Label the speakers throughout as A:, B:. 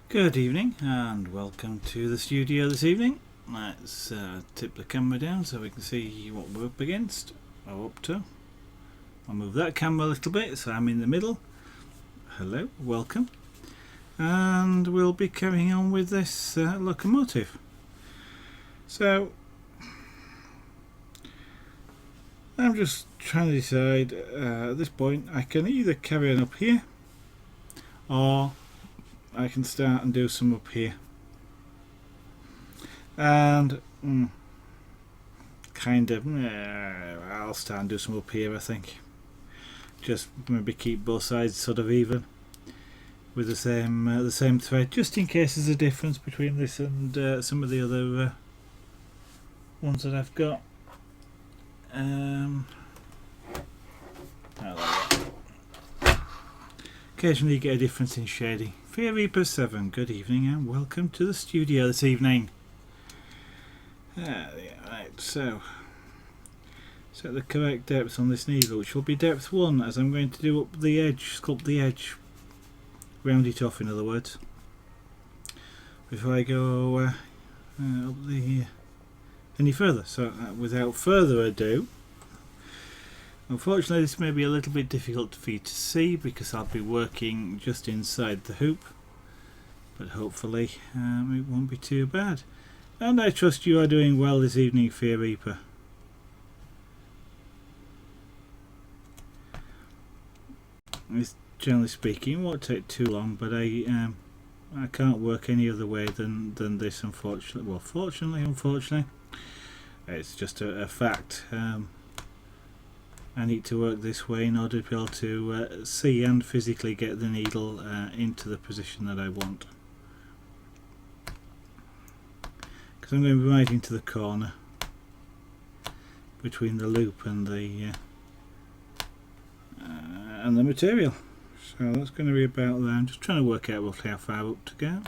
A: Good evening and welcome to the studio this evening. Let's tip the camera down so we can see what we're up against or up to. I'll move that camera a little bit so I'm in the middle. Hello, welcome. And we'll be carrying on with this locomotive. So I'm just trying to decide at this point I can either carry on up here or I can start and do some up here, and I'll start and do some up here. I think just maybe keep both sides sort of even with the same thread, just in case there's a difference between this and some of the other ones that I've got. Occasionally you get a difference in shading. Fear Reaper 7, good evening and welcome to the studio this evening. Right, so set the correct depth on this needle, which will be depth 1, as I'm going to do up the edge, sculpt the edge, round it off in other words, before I go up any further. So without further ado, unfortunately this may be a little bit difficult for you to see because I'll be working just inside the hoop, but hopefully it won't be too bad. And I trust you are doing well this evening, Fear Reaper. It's, generally speaking, it won't take too long, but I can't work any other way than this, unfortunately. Well, unfortunately, it's just a fact. I need to work this way in order to be able to see and physically get the needle into the position that I want. Because I'm going to be right into the corner between the loop and the material. So that's going to be about there. I'm just trying to work out roughly how far up to go.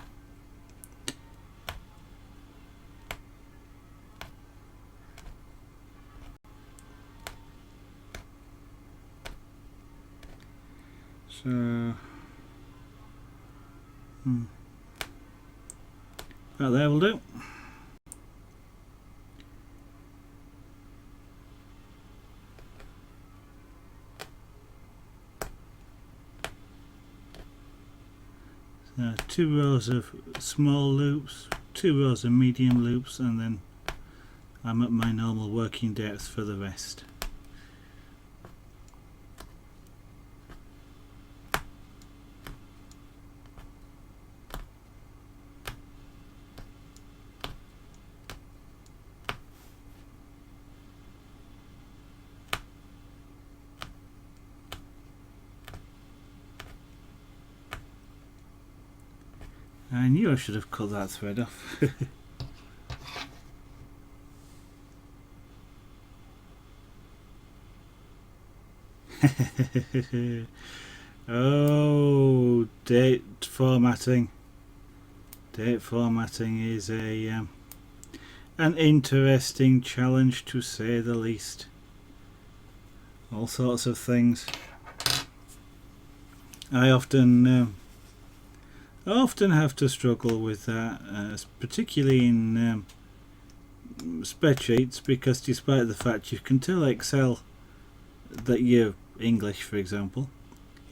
A: So about there will do. So 2 rows of small loops, 2 rows of medium loops, and then I'm at my normal working depth for the rest. I knew I should have cut that thread off. Oh, date formatting. Date formatting is an interesting challenge, to say the least. All sorts of things. I often have to struggle with that, particularly in spreadsheets, because despite the fact you can tell Excel that you're English, for example,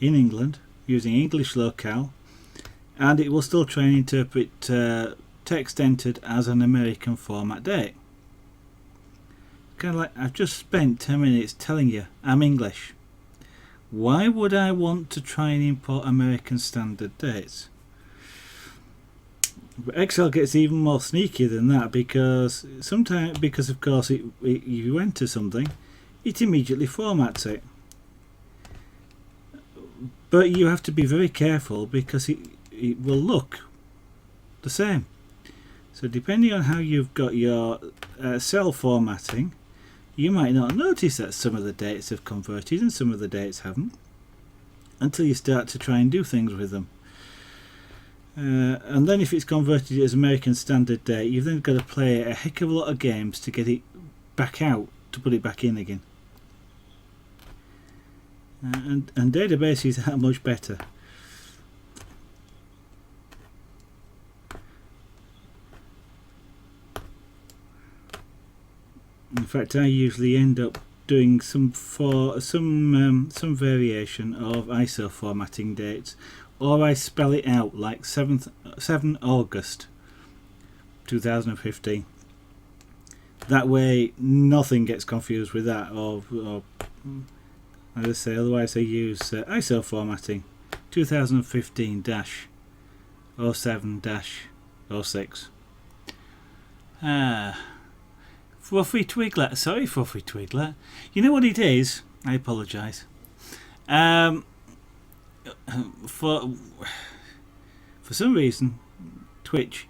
A: in England, using English locale, and it will still try and interpret text entered as an American format date. Kind of like, I've just spent 10 minutes telling you I'm English. Why would I want to try and import American standard dates? But Excel gets even more sneaky than that, because of course you enter something, it immediately formats it. But you have to be very careful because it will look the same. So depending on how you've got your cell formatting, you might not notice that some of the dates have converted and some of the dates haven't, until you start to try and do things with them. And then if it's converted as American Standard Date, you've then got to play a heck of a lot of games to get it back out, to put it back in again. And databases are much better. fact, I usually end up doing some variation of ISO formatting dates, or I spell it out like 7 August 2015. That way nothing gets confused with that, or as I say, otherwise I use ISO formatting 2015-07-06. Fluffy Twiglet, sorry Fluffy Twiglet. You know what it is? I apologise. For some reason, Twitch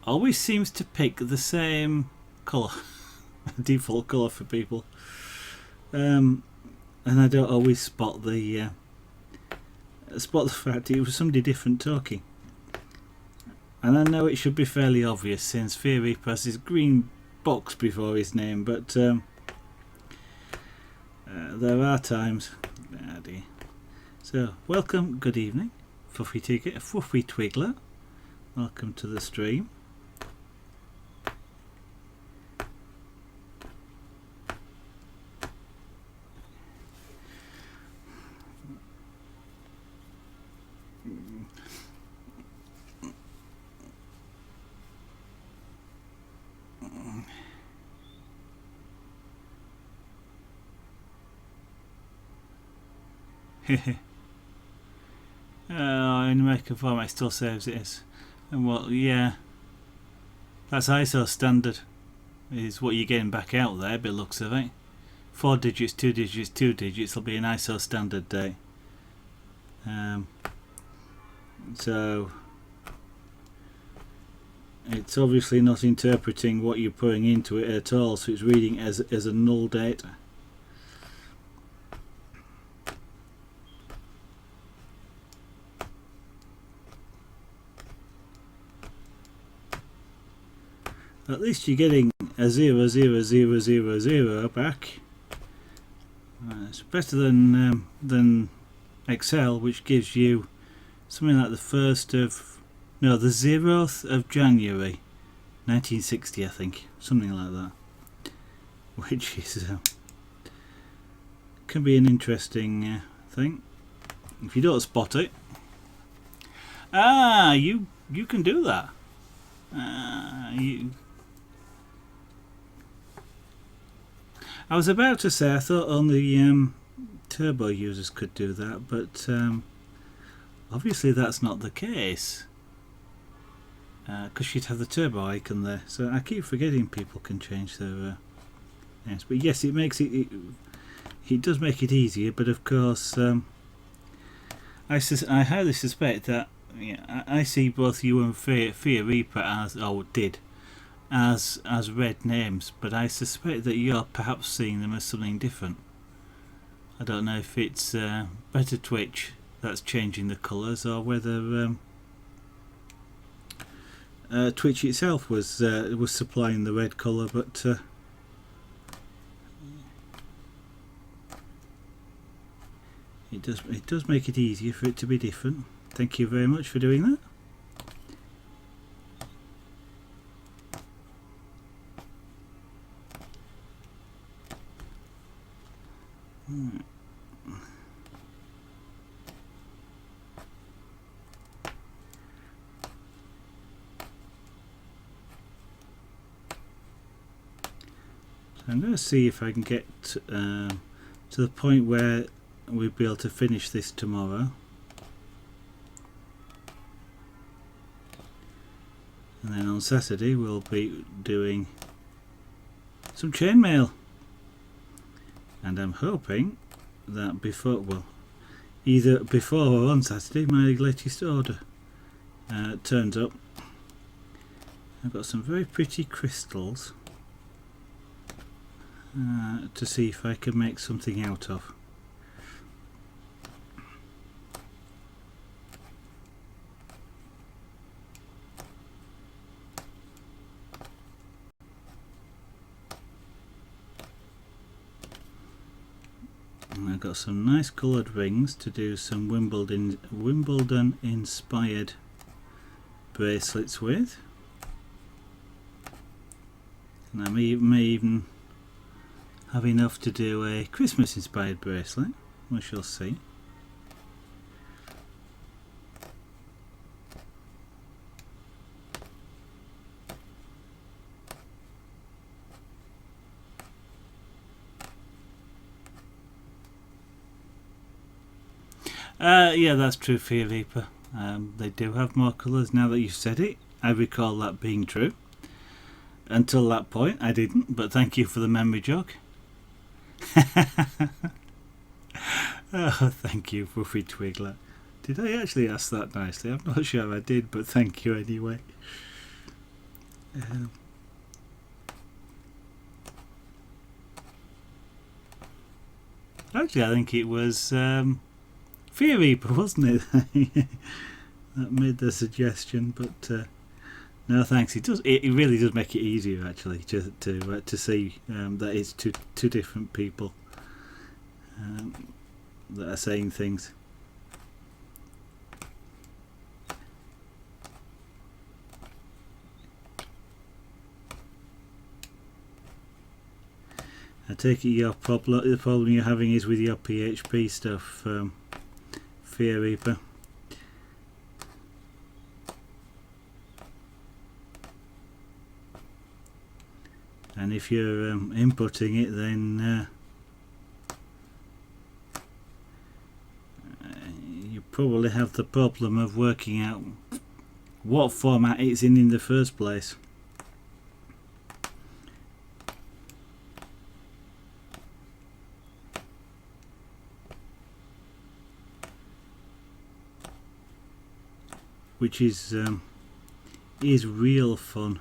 A: always seems to pick the same colour, default colour for people, and I don't always spot the fact it was somebody different talking. And I know it should be fairly obvious since Fear Reaper has his green box before his name, but there are times. So, welcome, good evening, Fluffy Twiglet. Welcome to the stream. In American format it still saves it as, and well, yeah, that's ISO standard is what you're getting back out there, but looks of it. 4 digits, 2 digits, 2 digits will be an ISO standard date. So it's obviously not interpreting what you're putting into it at all, so it's reading as a null date. At least you're getting a 00000 back. It's better than Excel, which gives you something like the 0th of January 1960, I think, something like that, which is can be an interesting thing if you don't spot it. You can do that. I was about to say I thought only turbo users could do that, but obviously that's not the case, because you'd have the turbo icon there. So I keep forgetting people can change their names, but yes, it makes it does make it easier. But of course, I highly suspect that I see both you and Fear Reaper as red names, but I suspect that you're perhaps seeing them as something different. I don't know if it's Better Twitch that's changing the colours, or whether Twitch itself was supplying the red colour, but it does make it easier for it to be different. Thank you very much for doing that. I'm going to see if I can get to the point where we'll be able to finish this tomorrow, and then on Saturday we'll be doing some chainmail, and I'm hoping that either before or on Saturday my latest order turns up. I've got some very pretty crystals to see if I can make something out of. And I've got some nice coloured rings to do some Wimbledon inspired bracelets with, and I may even have enough to do a Christmas inspired bracelet. We shall see. Yeah, that's true, Fear Reaper. They do have more colours now that you've said it. I recall that being true. Until that point, I didn't, but thank you for the memory jog. Oh, thank you, Wuffy Twiggler. Did I actually ask that nicely? I'm not sure I did, but thank you anyway. Actually, I think it was Fear Reaper, wasn't it? That made the suggestion, but no thanks. It really does make it easier actually to see that it's two different people that are saying things. I take it the problem you're having is with your PHP stuff, Fear Reaper. And if you're inputting it, then you probably have the problem of working out what format it's in the first place. Which is real fun.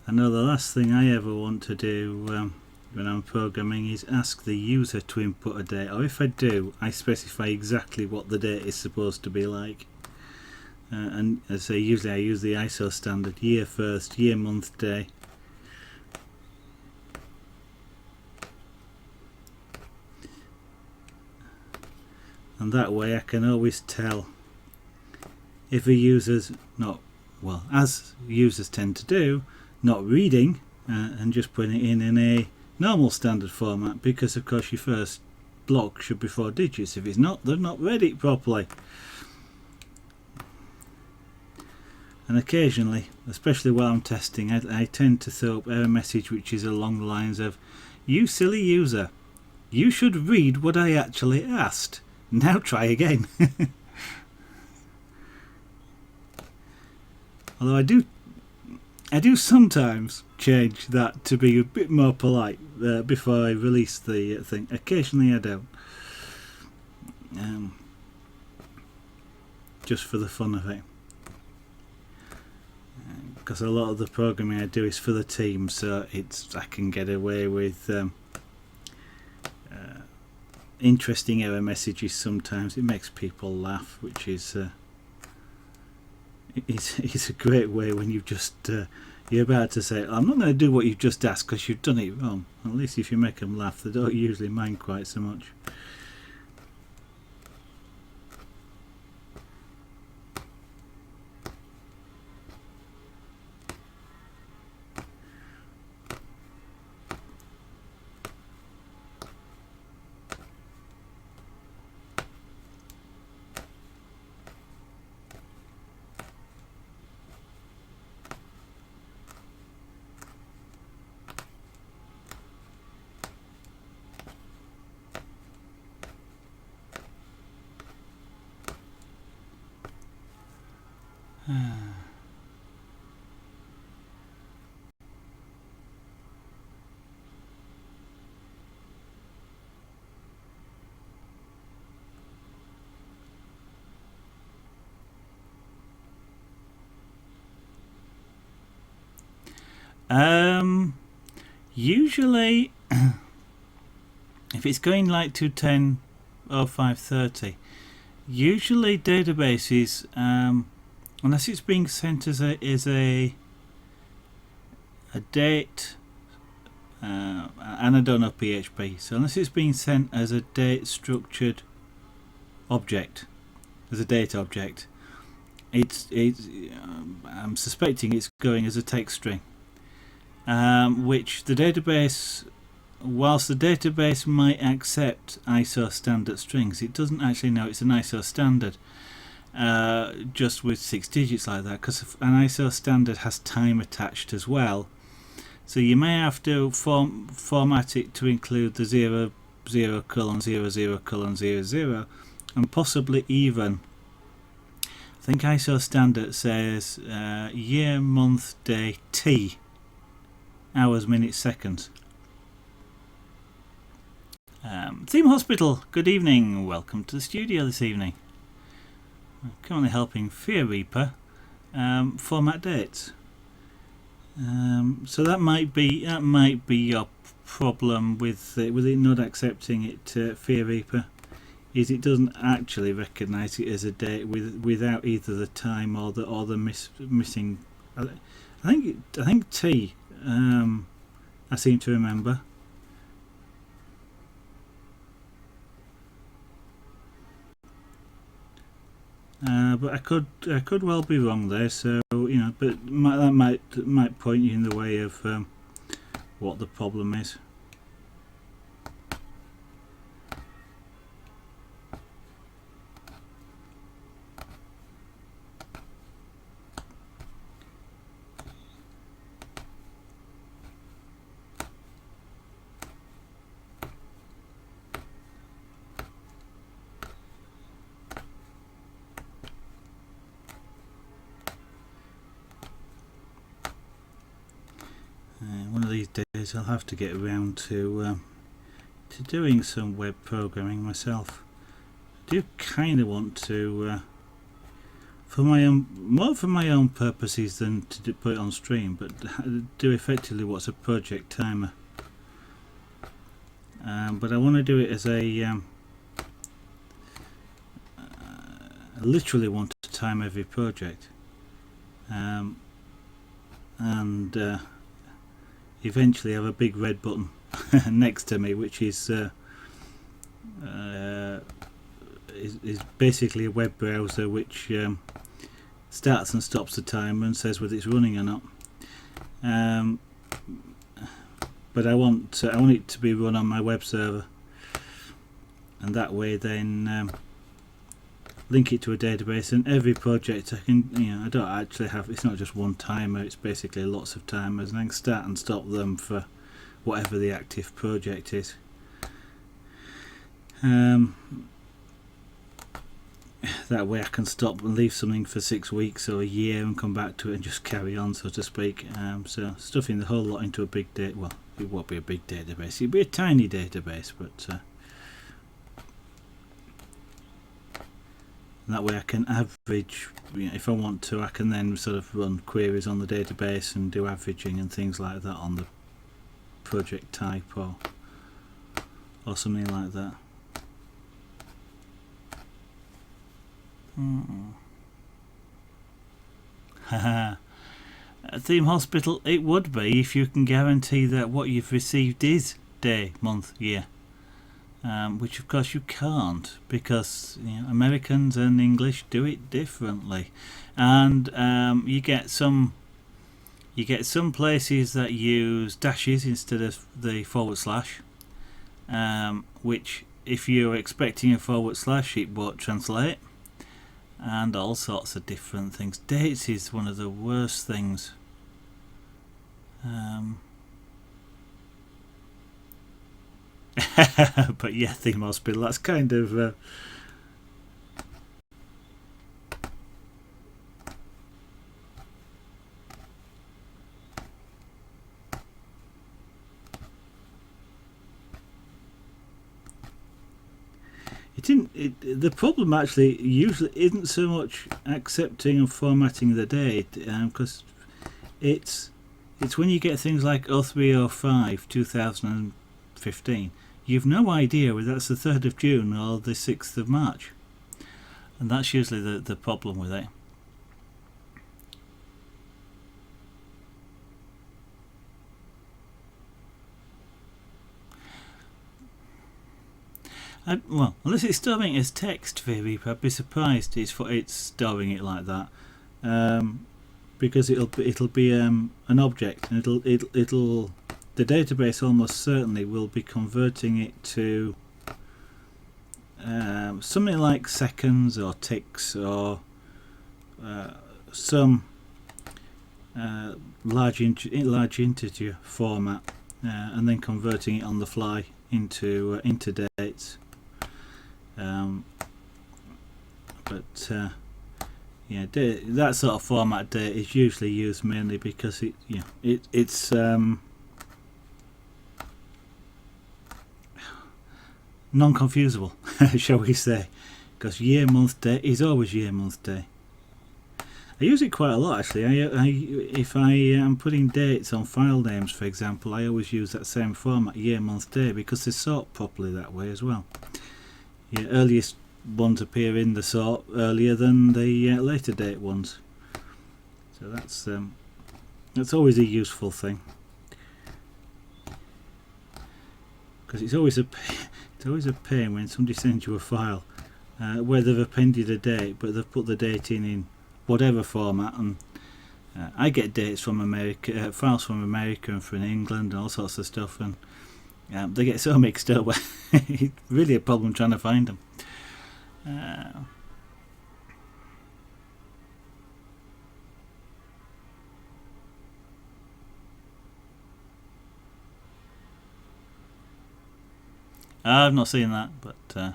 A: I know the last thing I ever want to do when I'm programming is ask the user to input a date, or if I do, I specify exactly what the date is supposed to be like. And as I say, usually I use the ISO standard: year first, year, month, day. And that way I can always tell if a user's not, well, as users tend to do, not reading and just putting it in a normal standard format, because of course your first block should be 4 digits. If it's not, they've not read it properly. And occasionally, especially while I'm testing, I tend to throw up error message which is along the lines of, "You silly user, you should read what I actually asked. Now try again." Although I do sometimes change that to be a bit more polite before I release the thing. Occasionally I don't. Just for the fun of it. Because a lot of the programming I do is for the team, so I can get away with interesting error messages sometimes. It makes people laugh, which is it's a great way when you've just you're about to say, "I'm not going to do what you've just asked because you've done it wrong." At least if you make them laugh, they don't usually mind quite so much. Usually if it's going like to 10 or 530, usually databases, unless it's being sent as a date, and I don't know PHP, so unless it's being sent as a date structured object, as a data object. I'm suspecting it's going as a text string, which the database, whilst the database might accept ISO standard strings, it doesn't actually know it's an ISO standard, just with 6 digits like that, because an ISO standard has time attached as well. So you may have to format it to include the 00:00:00:00, and possibly even, I think ISO standard says year, month, day, T, hours, minutes, seconds. Theme Hospital, good evening. Welcome to the studio this evening. I'm currently helping Fear Reaper format dates. So that might be your problem with it not accepting it, Fear Reaper, is it doesn't actually recognise it as a date without either the time or the missing. I think T. I seem to remember. But I could well be wrong there. So but that might point you in the way of what the problem is. One of these days I'll have to get around to doing some web programming myself. I do kind of want to, more for my own purposes than to put it on stream, but do effectively what's a project timer. But I want to do it as I literally want to time every project, and eventually have a big red button next to me, which is basically a web browser which starts and stops the timer and says whether it's running or not. But I want it to be run on my web server, and that way then link it to a database, and every project I can, I don't actually have, it's not just one timer, it's basically lots of timers, and I can start and stop them for whatever the active project is. That way I can stop and leave something for 6 weeks or a year and come back to it and just carry on, so to speak. So stuffing the whole lot into a big data, well, it won't be a big database, it'll be a tiny database, but that way I can average, if I want to, I can then sort of run queries on the database and do averaging and things like that on the project type or something like that. Theme Hospital, it would be if you can guarantee that what you've received is day, month, year. Which of course you can't, because Americans and English do it differently, and you get some places that use dashes instead of the /, which if you're expecting a /, it won't translate, and all sorts of different things. Dates is one of the worst things. But yeah, Theme Hospital, that's kind of the problem actually usually isn't so much accepting and formatting the date, because it's when you get things like 0305 2015, you've no idea whether that's the 3rd of June or the 6th of March, and that's usually the problem with it. Well, unless it's storing it as text, Phoebe, I'd be surprised it's storing it like that, because it'll be an object, and it'll the database almost certainly will be converting it to something like seconds or ticks or some large integer format, and then converting it on the fly into dates. Yeah, that sort of format date is usually used mainly because it's non-confusable, shall we say, because year month day is always year month day. I use it quite a lot actually. If I am putting dates on file names, for example, I always use that same format, year month day, because they sort properly that way as well. Your earliest ones appear in the sort earlier than the later date ones, so that's always a useful thing, because it's always a pain when somebody sends you a file where they've appended a date but they've put the date in whatever format, and I get dates from America, files from America and from England and all sorts of stuff, and they get so mixed up. It's really a problem trying to find them. I've not seen that, but yeah,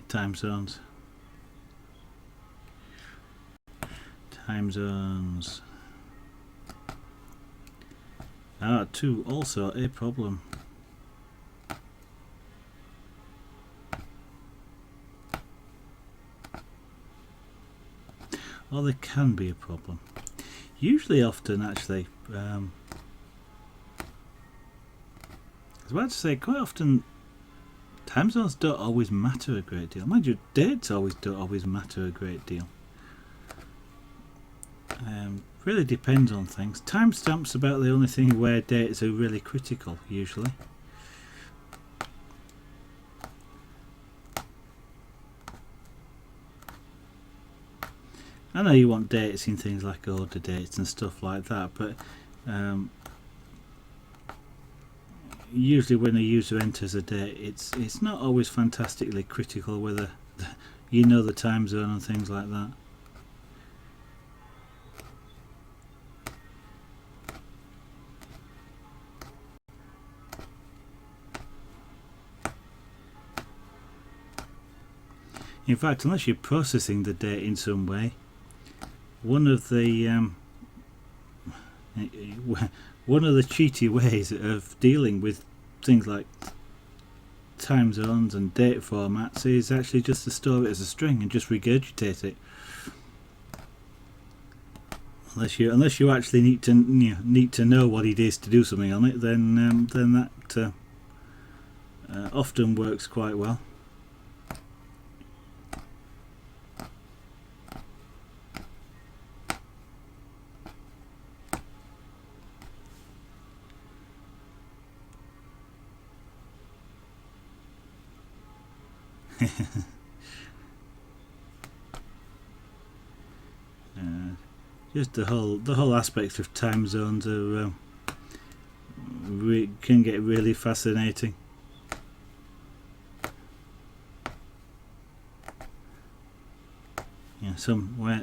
A: time zones. Too, also a problem. Or there can be a problem. Usually, often, actually, I was about to say, quite often, time zones don't always matter a great deal. Mind you, dates don't always matter a great deal. Really depends on things. Timestamps about the only thing where dates are really critical, usually. I know you want dates in things like order dates and stuff like that, but usually when a user enters a date, it's not always fantastically critical whether you know the time zone and things like that. In fact, unless you're processing the date in some way, one of the cheaty ways of dealing with things like time zones and date formats is actually just to store it as a string and just regurgitate it. Unless you actually need to know what it is to do something on it, then that often works quite well. Just the whole aspect of time zones are can get really fascinating. Yeah, somewhere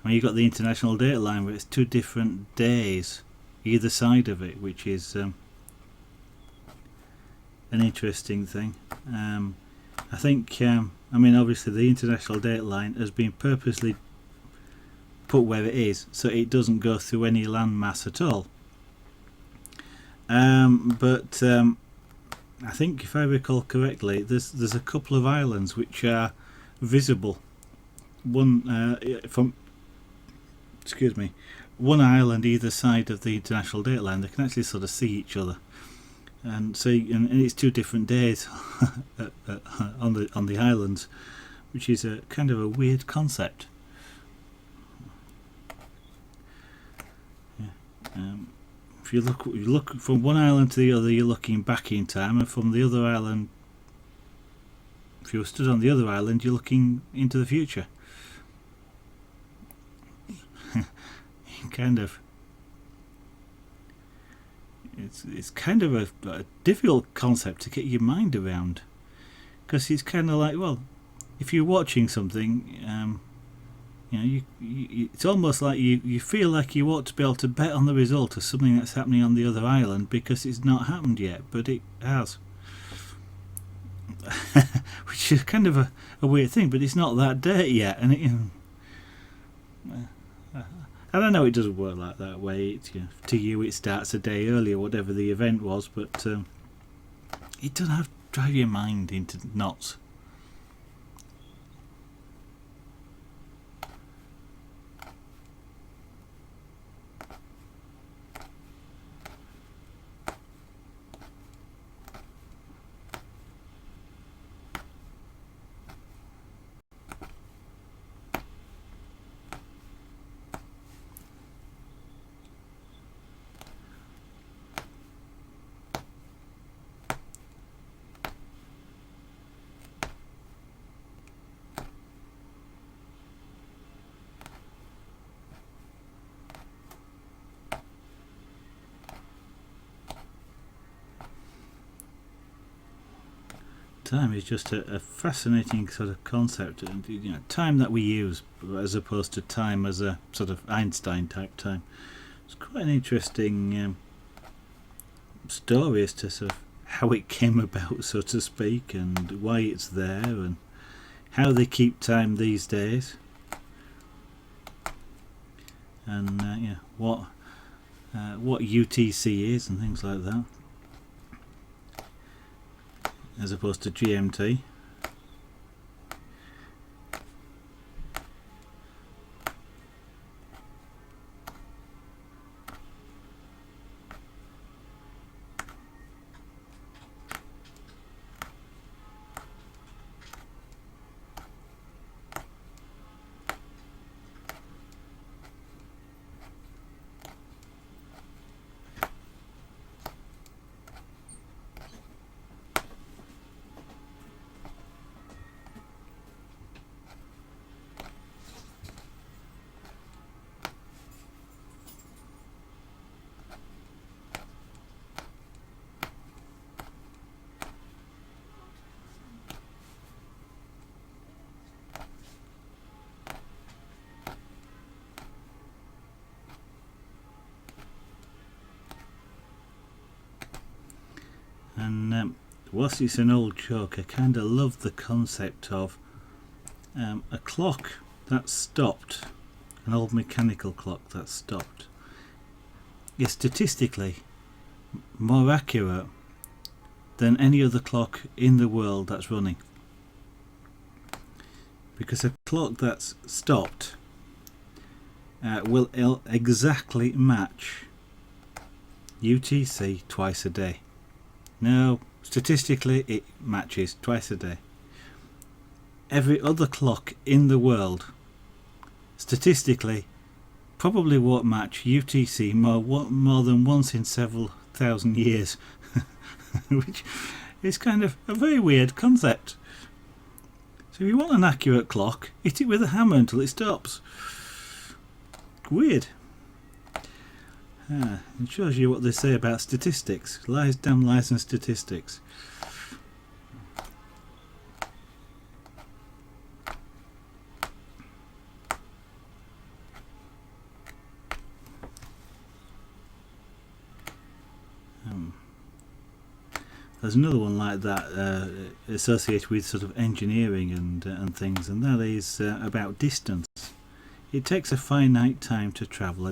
A: when you've got the international date line where it's 2 different days either side of it, which is an interesting thing. I think, I mean, obviously the international date line has been purposely put where it is so it doesn't go through any landmass at all. But I think, if I recall correctly, there's a couple of islands which are visible. One island either side of the international date line. They can actually sort of see each other. And so, and it's 2 different days on the islands, which is a kind of a weird concept. If you look from one island to the other, you're looking back in time, and from the other island, if you're stood on the other island, you're looking into the future. Kind of. It's kind of a difficult concept to get your mind around, because it's kind of like, well, if you're watching something, it's almost like you feel like you ought to be able to bet on the result of something that's happening on the other island because it's not happened yet, but it has. Which is kind of a weird thing, but it's not that day yet, and I don't know, it doesn't work like that way. To you it starts a day earlier, whatever the event was, but it doesn't have to drive your mind into knots. Time is just a fascinating sort of concept, and time that we use as opposed to time as a sort of Einstein type time. It's quite an interesting story as to sort of how it came about, so to speak, and why it's there, and how they keep time these days, and what UTC is and things like that, as opposed to GMT. And whilst it's an old joke, I kind of love the concept of a clock that's stopped, an old mechanical clock that's stopped, is statistically more accurate than any other clock in the world that's running. Because a clock that's stopped will exactly match UTC twice a day. No, statistically it matches twice a day. Every other clock in the world statistically probably won't match UTC more than once in several thousand years. Which is kind of a very weird concept. So if you want an accurate clock, hit it with a hammer until it stops. Weird. It shows you what they say about statistics. Lies, damn lies and statistics. There's another one like that associated with sort of engineering and things, and that is about distance. It takes a finite time to travel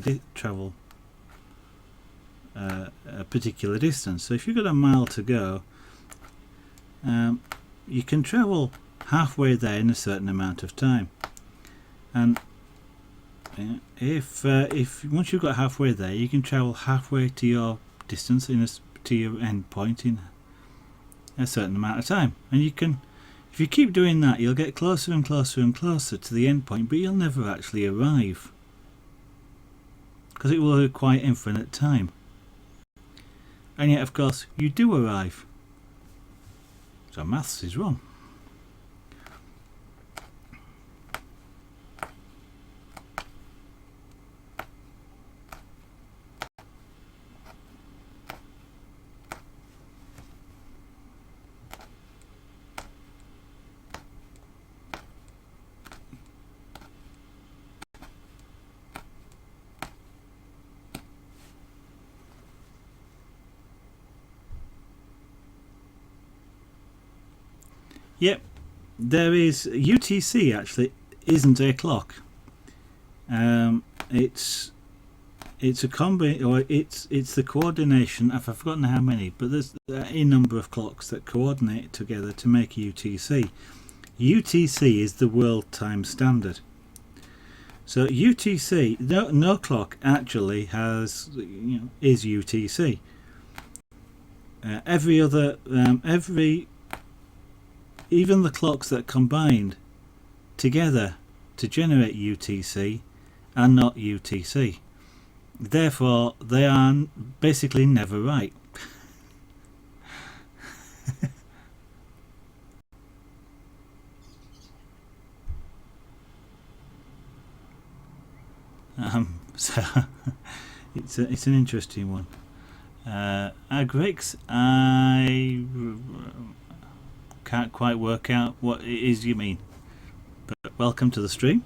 A: a particular distance. So if you've got a mile to go, you can travel halfway there in a certain amount of time. And if once you've got halfway there, you can travel halfway to your distance to your end point in a certain amount of time, and you can If you keep doing that, you'll get closer and closer and closer to the end point, but you'll never actually arrive, because it will require infinite time. And yet, of course, you do arrive. So maths is wrong. Yep, there is UTC. Actually, isn't a clock. It's a combi, or it's the coordination. I've forgotten how many, but there's a number of clocks that coordinate together to make UTC. UTC is the world time standard. So UTC, no clock actually has, is UTC. Even the clocks that combined together to generate UTC are not UTC. Therefore, they are basically never right. So it's an interesting one. Agrix, I can't quite work out what it is you mean, but welcome to the stream.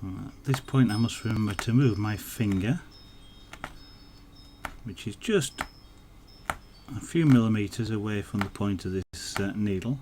A: At this point I must remember to move my finger, which is just a few millimeters away from the point of this needle.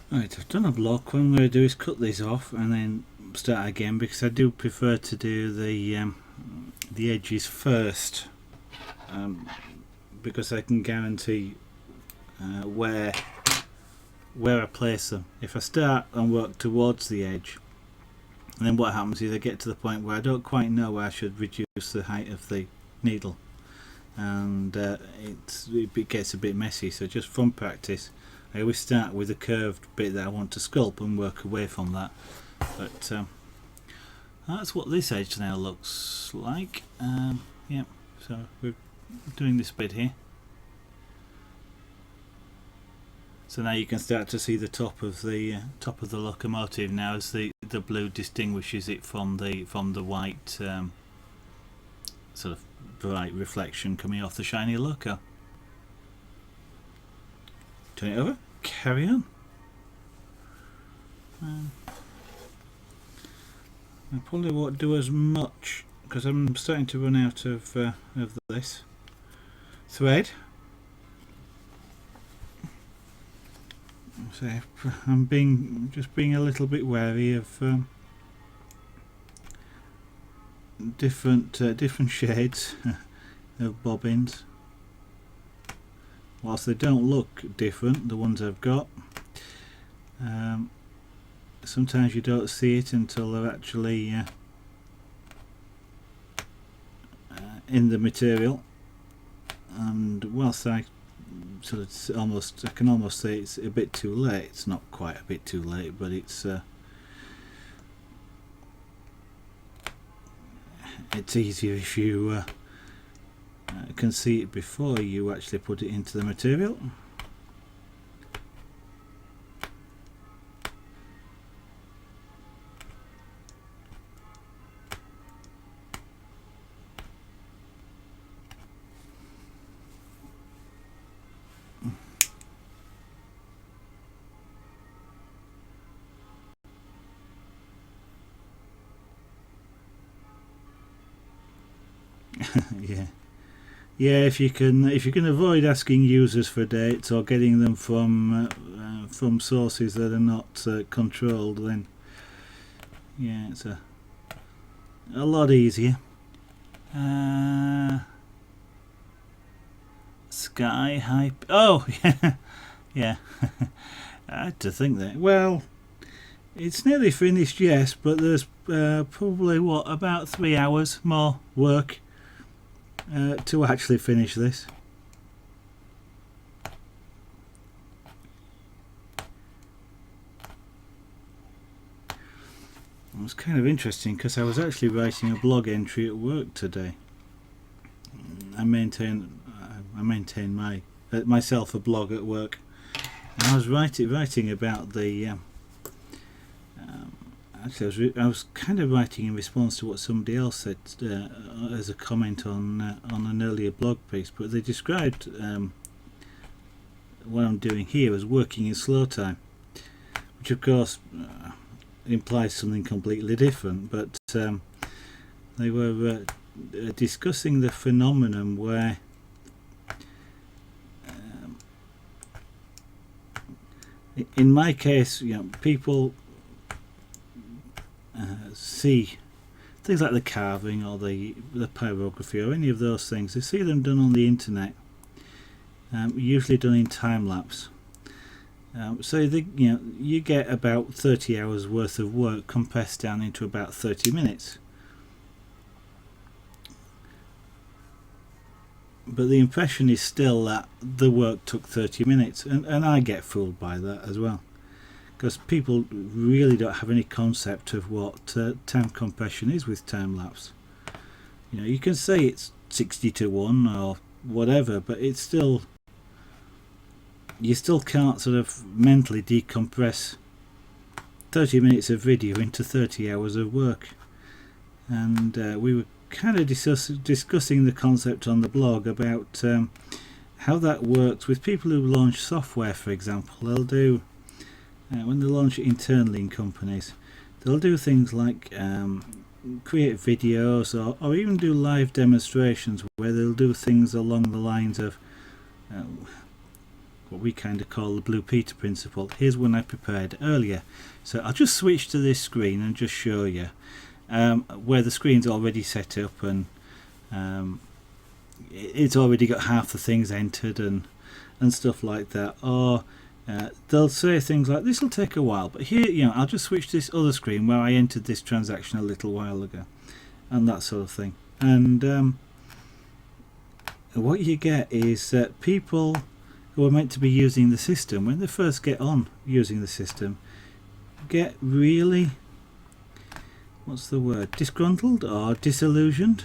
A: Right, I've done a block. What I'm going to do is cut these off and then start again, because I do prefer to do the edges first, because I can guarantee where I place them. If I start and work towards the edge, and then what happens is I get to the point where I don't quite know where I should reduce the height of the needle, and it gets a bit messy. So just from practice, I always start with a curved bit that I want to sculpt and work away from that. But that's what this edge now looks like. Yeah, so we're doing this bit here. So now you can start to see the top of the locomotive now, as the blue distinguishes it from the white sort of bright reflection coming off the shiny loco. Turn it over, carry on. I probably won't do as much because I'm starting to run out of this thread. So I'm just being a little bit wary of different shades of bobbins. Whilst they don't look different, the ones I've got, sometimes you don't see it until they're actually in the material. And whilst I sort of almost, I can almost say it's a bit too late. It's not quite a bit too late, but it's easier if you can see it before you actually put it into the material. Yeah, if you can avoid asking users for dates or getting them from sources that are not controlled, then yeah, it's a lot easier. Sky hype. Oh yeah, yeah. I had to think that. Well, it's nearly finished, yes, but there's probably about 3 hours more work to actually finish this. It was kind of interesting because I was actually writing a blog entry at work today. I maintain myself a blog at work, and I was writing about the actually I was kind of writing in response to what somebody else said as a comment on an earlier blog piece, but they described what I'm doing here as working in slow time, which of course implies something completely different, but they were discussing the phenomenon where in my case, people see things like the carving or the pyrography or any of those things. They see them done on the internet, usually done in time lapse. So you get about 30 hours worth of work compressed down into about 30 minutes. But the impression is still that the work took 30 minutes, and I get fooled by that as well, because people really don't have any concept of what time compression is with time lapse. You can say it's 60:1 or whatever, but it's still, you still can't sort of mentally decompress 30 minutes of video into 30 hours of work. And we were kind of discussing the concept on the blog about how that works with people who launch software, for example. They'll do when they launch it internally in companies, they'll do things like create videos or even do live demonstrations where they'll do things along the lines of what we kind of call the Blue Peter principle. Here's one I prepared earlier, so I'll just switch to this screen and just show you where the screen's already set up, and it's already got half the things entered and stuff like that. Or they'll say things like, this will take a while, but here, I'll just switch to this other screen where I entered this transaction a little while ago, and that sort of thing. And what you get is that people who are meant to be using the system, when they first get on using the system, get really, disgruntled or disillusioned,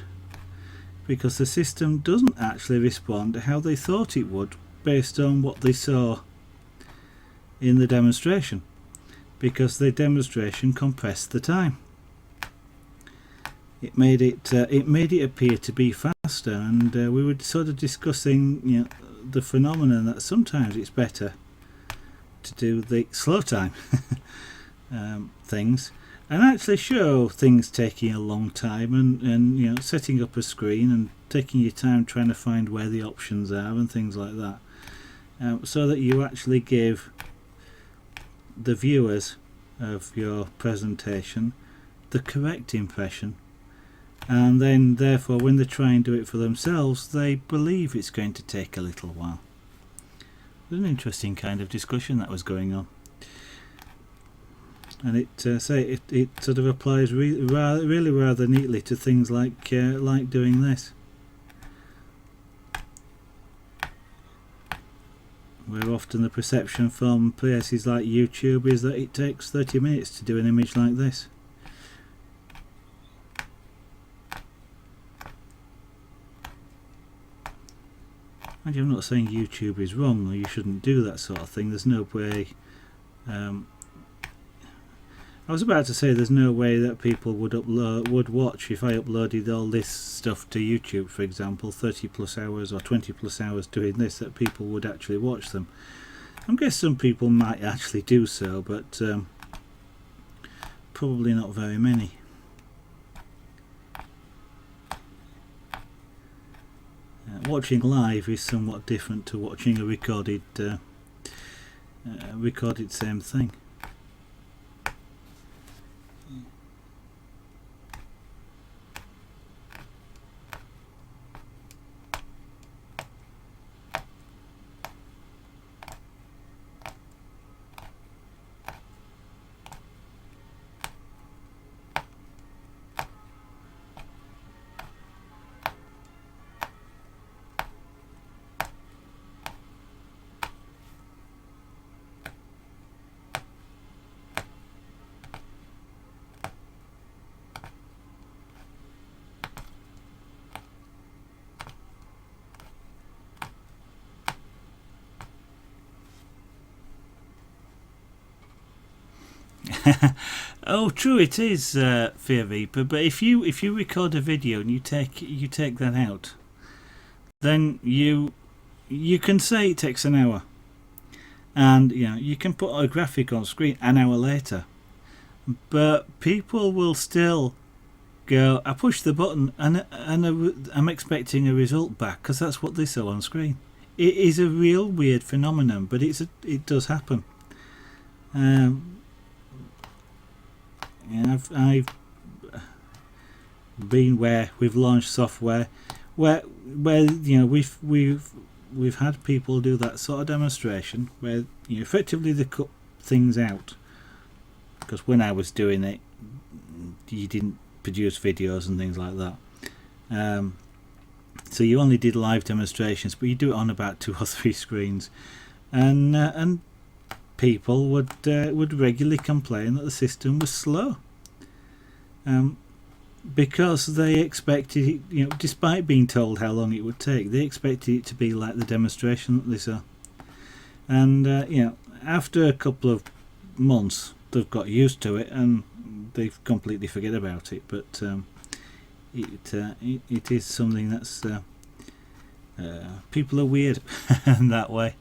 A: because the system doesn't actually respond to how they thought it would based on what they saw in the demonstration, because the demonstration compressed the time. It made it appear to be faster, and we were sort of discussing the phenomenon that sometimes it's better to do the slow time things and actually show things taking a long time, and setting up a screen and taking your time trying to find where the options are and things like that, so that you actually give the viewers of your presentation the correct impression, and then therefore when they try and do it for themselves, they believe it's going to take a little while. It was an interesting kind of discussion that was going on, and it sort of applies really rather neatly to things like doing this. where often the perception from places like YouTube is that it takes 30 minutes to do an image like this. And I'm not saying YouTube is wrong or you shouldn't do that sort of thing. There's no way. I was about to say there's no way that people would watch if I uploaded all this stuff to YouTube, for example, 30 plus hours or 20 plus hours doing this, that people would actually watch them. I guess some people might actually do so, but probably not very many. Watching live is somewhat different to watching a recorded same thing. Oh, true, it is, Fear Reaper. But if you record a video and you take that out, then you can say it takes an hour, and you can put a graphic on screen an hour later. But people will still go, I push the button and I'm expecting a result back because that's what they saw on screen. It is a real weird phenomenon, but it does happen. I've been where we've launched software where we've had people do that sort of demonstration where effectively they cut things out, because when I was doing it you didn't produce videos and things like that, so you only did live demonstrations, but you do it on about 2 or 3 screens, and people would regularly complain that the system was slow, because they expected it, despite being told how long it would take, they expected it to be like the demonstration that they saw. And after a couple of months they've got used to it and they completely forget about it. But it is something that's people are weird in that way.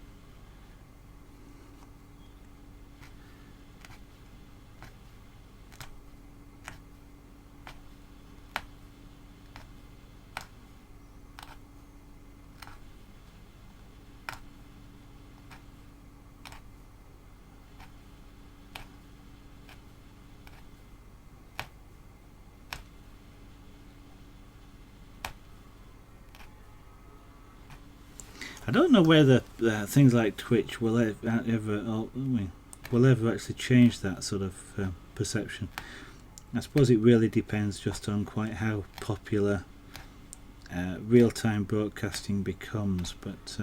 A: I don't know whether things like Twitch will ever actually change that sort of perception. I suppose it really depends just on quite how popular real-time broadcasting becomes, but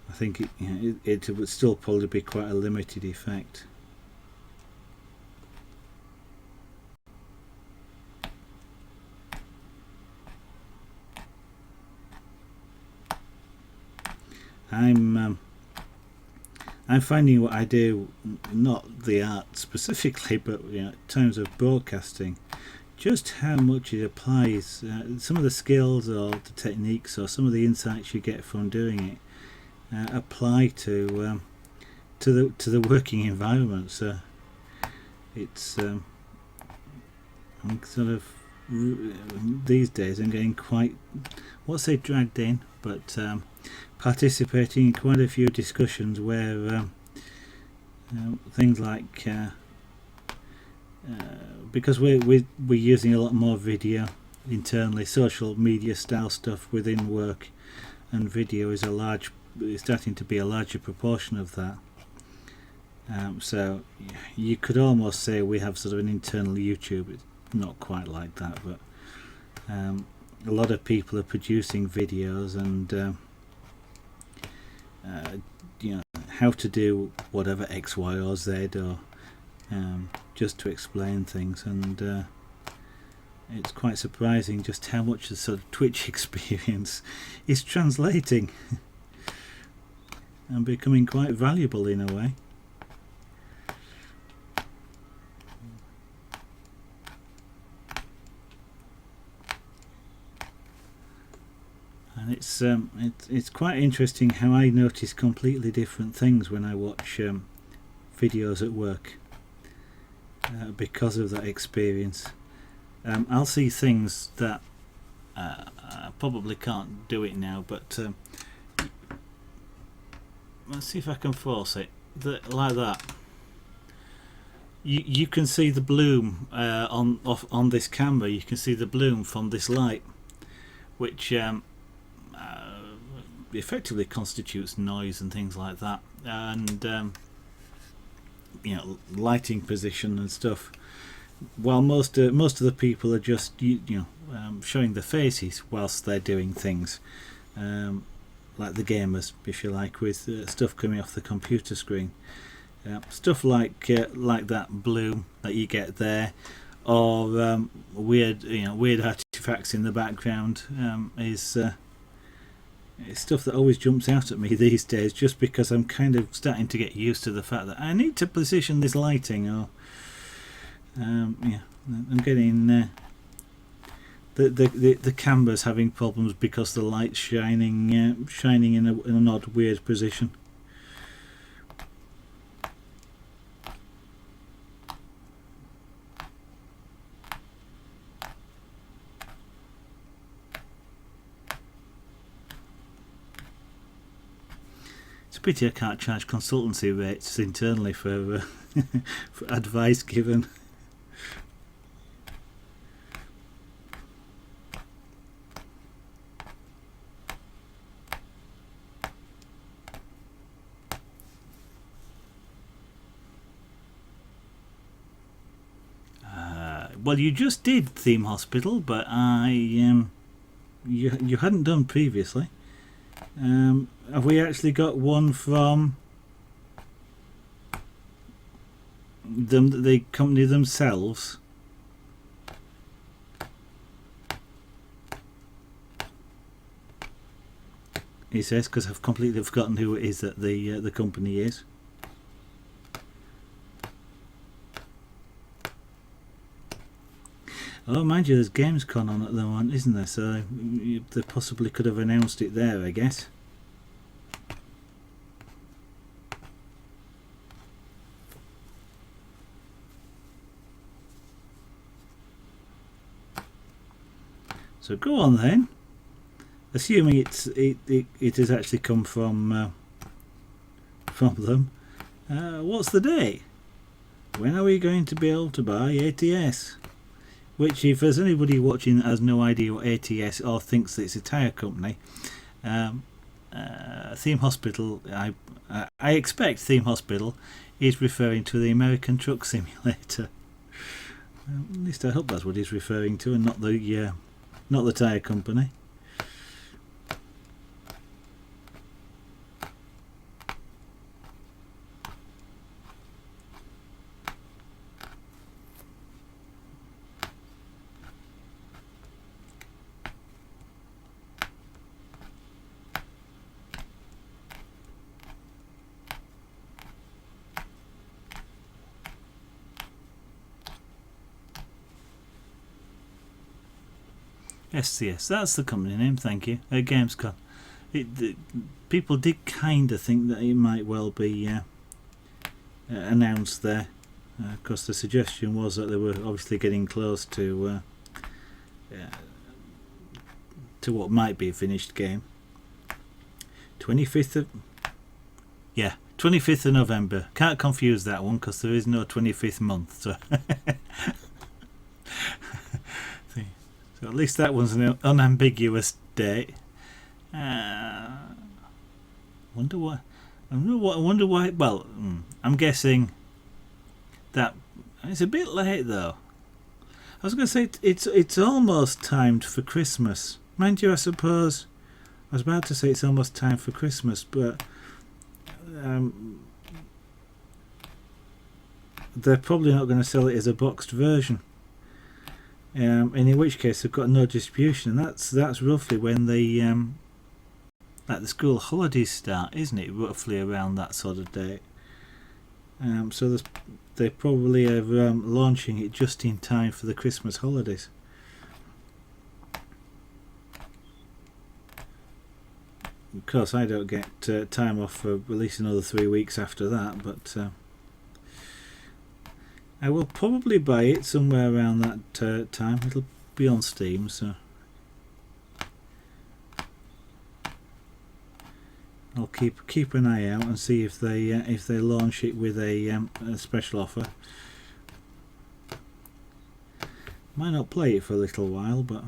A: I think it would still probably be quite a limited effect. I'm finding what I do, not the art specifically, but in terms of broadcasting, just how much it applies, some of the skills or the techniques or some of the insights you get from doing it apply to the working environment. So it's I'm sort of these days I'm getting quite, what's say dragged in, but participating in quite a few discussions where things like because we're using a lot more video internally, social media style stuff within work, and video is starting to be a larger proportion of that. So you could almost say we have sort of an internal YouTube. It's not quite like that, but a lot of people are producing videos and you know, how to do whatever X, Y or Z, or just to explain things, and it's quite surprising just how much the sort of Twitch experience is translating and becoming quite valuable in a way. And it's quite interesting how I notice completely different things when I watch videos at work because of that experience. I'll see things that I probably can't do it now, but let's see if I can force it. Like that. You can see the bloom on this camera. You can see the bloom from this light, which effectively constitutes noise and things like that, and you know, lighting position and stuff. While most of the people are just showing their faces whilst they're doing things, like the gamers, if you like, with stuff coming off the computer screen. Stuff like that bloom that you get there, or weird artifacts in the background, is it's stuff that always jumps out at me these days, just because I'm kind of starting to get used to the fact that I need to position this lighting, or yeah, I'm getting the camera's having problems because the light's shining in an odd, weird position. It's a pity I can't charge consultancy rates internally for for advice given. Well, you just did Theme Hospital, but you hadn't done previously. Have we actually got one from the company themselves? He says, because I've completely forgotten who it is that the company is. Oh, mind you, there's Gamescom on at the moment, isn't there? So they possibly could have announced it there, I guess. So go on then. Assuming it has actually come from them. What's the date? When are we going to be able to buy ATS? Which, if there's anybody watching that has no idea what ATS or thinks that it's a tyre company, Theme Hospital, I expect Theme Hospital is referring to the American Truck Simulator. At least I hope that's what he's referring to, and not the tyre company. SCS, that's the company name, thank you. Gamescom. People did kind of think that it might well be announced there, because the suggestion was that they were obviously getting close to what might be a finished game. 25th of November. Can't confuse that one because there is no 25th month. So. So at least that one's an unambiguous date. Wonder why. Well, I'm guessing that it's a bit late though. was going to say it's almost timed for Christmas. Mind you, I suppose I was about to say it's almost time for Christmas, but they're probably not going to sell it as a boxed version. And in which case they've got no distribution, and that's roughly when the school holidays start, isn't it? Roughly around that sort of date. So they probably are launching it just in time for the Christmas holidays. Of course, I don't get time off for at least another 3 weeks after that, but I will probably buy it somewhere around that time. It'll be on Steam, so I'll keep an eye out and see if they launch it with a special offer. Might not play it for a little while, but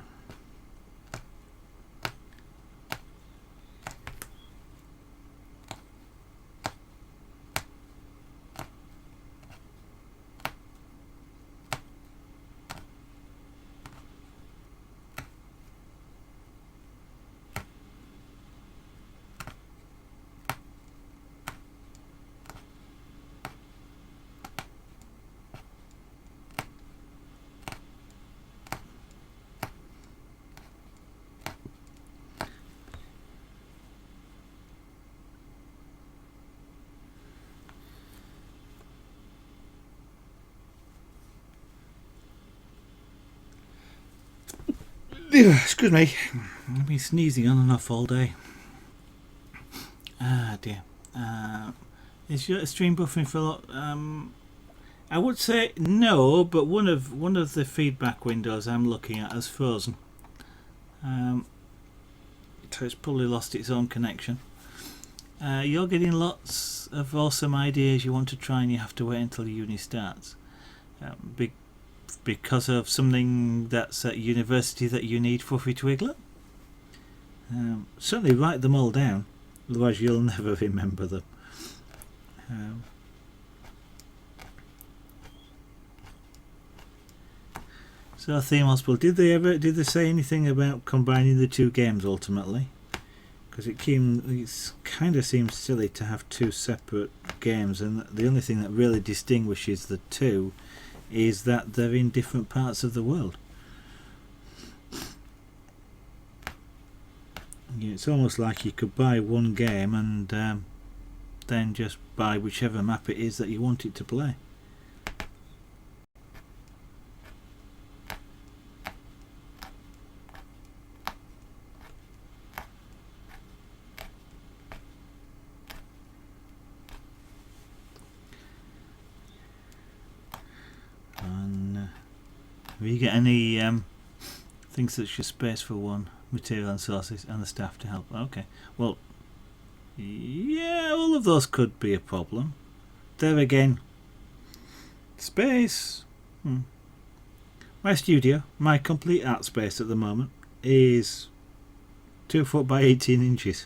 A: excuse me, I've been sneezing on and off all day. Ah dear. Is your stream buffering for a lot? I would say no, but one of the feedback windows I'm looking at has frozen. So it's probably lost its own connection. You're getting lots of awesome ideas you want to try, and you have to wait until uni starts. Because of something that's at university that you need Fluffy Twiggler? Certainly write them all down, otherwise you'll never remember them. So Theme Hospital, did they say anything about combining the two games ultimately? Because it kind of seems silly to have two separate games, and the only thing that really distinguishes the two is that they're in different parts of the world. Yeah, it's almost like you could buy one game and then just buy whichever map it is that you want it to play. Have you got any things such as space for one, material and sources, and the staff to help? Okay, well, yeah, all of those could be a problem. There again, space. My studio, my complete art space at the moment, is 2 foot by 18 inches.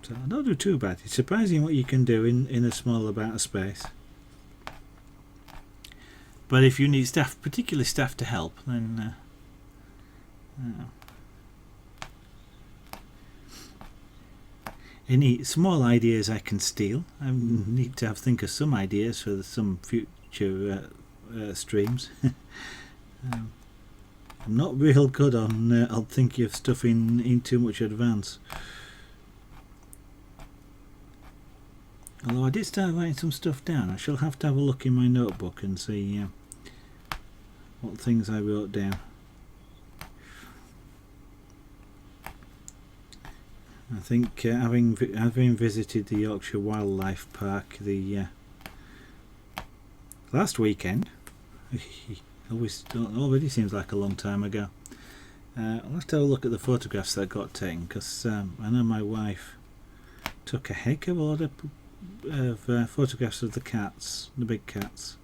A: So I don't do too bad. It's surprising what you can do in a small amount of space. But if you need staff, particularly staff to help, then any small ideas I can steal. I need to think of some ideas for some future streams. I'm not real good on thinking of stuff in too much advance. Although I did start writing some stuff down. I shall have to have a look in my notebook and see what things I wrote down. I think having visited the Yorkshire Wildlife Park the last weekend, already seems like a long time ago. I'll have to have a look at the photographs that got taken, because I know my wife took a heck of a lot of photographs of the cats, the big cats,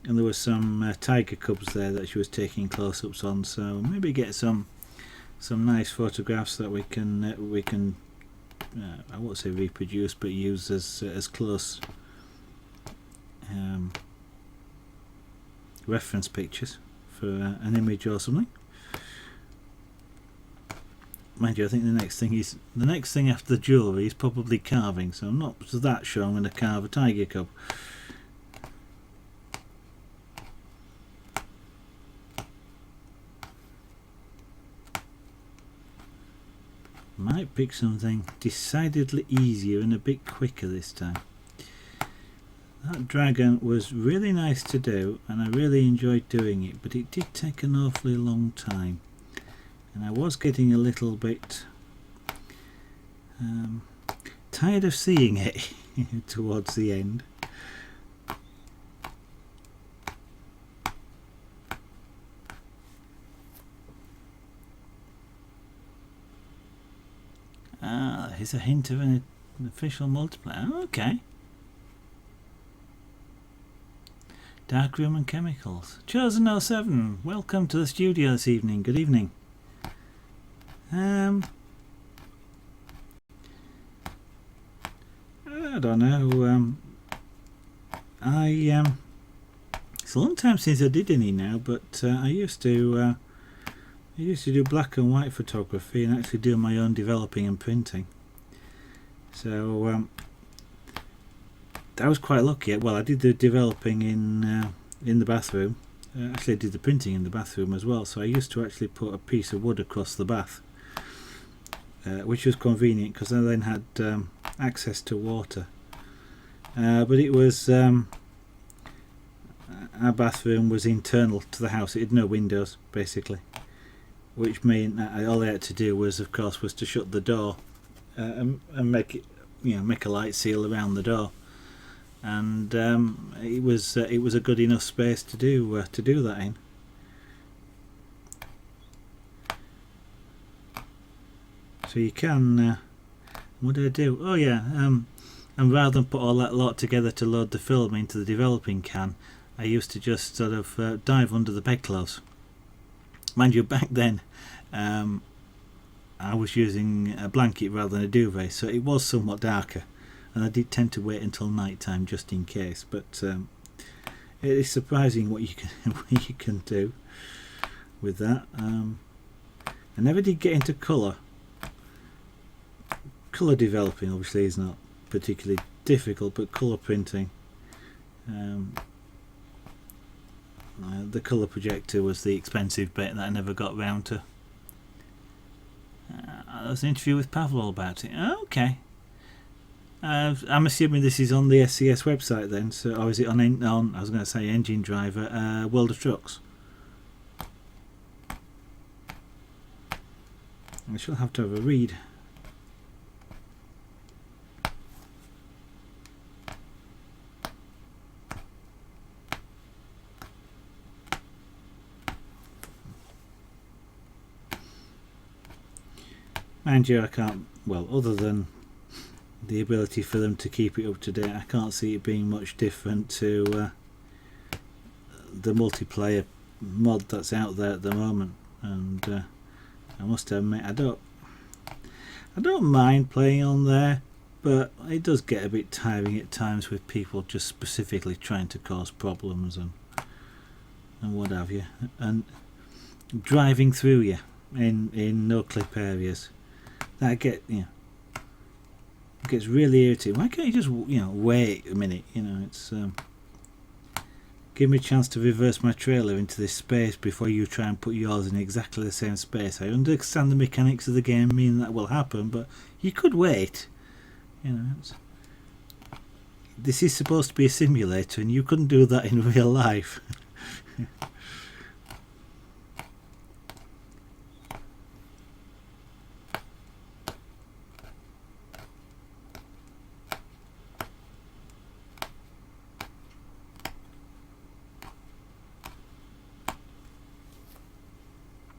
A: and there were some tiger cubs there that she was taking close-ups on, so maybe get some nice photographs that we can I won't say reproduce, but use as close reference pictures for an image or something. Mind you, I think the next thing after the jewellery is probably carving, so I'm not that sure I'm going to carve a tiger cub. Might pick something decidedly easier and a bit quicker this time. That dragon was really nice to do and I really enjoyed doing it, but it did take an awfully long time. And I was getting a little bit tired of seeing it towards the end. Here's a hint of an official multiplayer. Okay. Darkroom and chemicals. Chosen07, welcome to the studio this evening. Good evening. I don't know. It's a long time since I did any now, but I used to do black and white photography and actually do my own developing and printing. So I was quite lucky. Well, I did the developing in the bathroom. Actually, I did the printing in the bathroom as well. So I used to actually put a piece of wood across the bath, which was convenient because I then had access to water. But it was our bathroom was internal to the house. It had no windows basically, which meant that all I had to do was, of course, was to shut the door and make it, make a light seal around the door. And it was a good enough space to do that in. So you can. What did I do? Oh yeah, and rather than put all that lot together to load the film into the developing can, I used to just sort of dive under the bedclothes. Mind you, back then I was using a blanket rather than a duvet, so it was somewhat darker. And I did tend to wait until night time just in case, but it is surprising what you can do with that. I never did get into colour. Colour developing obviously is not particularly difficult, but colour printing, the colour projector was the expensive bit that I never got round to. There's an interview with Pavel all about it. Okay. I'm assuming this is on the SCS website then, so, or is it on I was going to say Engine Driver, World of Trucks? I shall have to have a read. Mind you, I can't, well, other than the ability for them to keep it up to date, I can't see it being much different to the multiplayer mod that's out there at the moment. And I must admit, I don't mind playing on there, but it does get a bit tiring at times with people just specifically trying to cause problems and what have you, and driving through you in no clip areas. That gets really irritating. Why can't you just wait a minute? It's give me a chance to reverse my trailer into this space before you try and put yours in exactly the same space. I understand the mechanics of the game mean that will happen, but you could wait. This is supposed to be a simulator, and you couldn't do that in real life.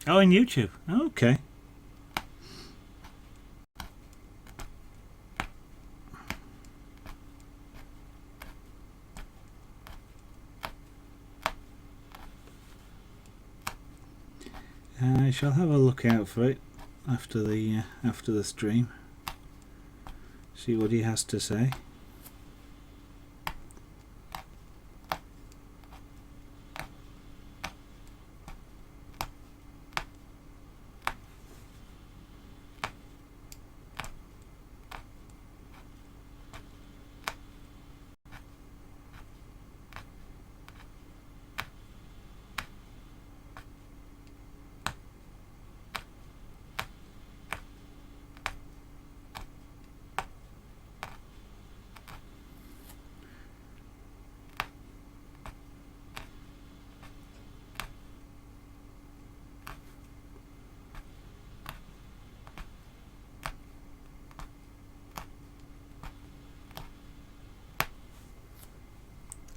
A: Oh, on YouTube. Okay. I shall have a look out for it after the stream. See what he has to say.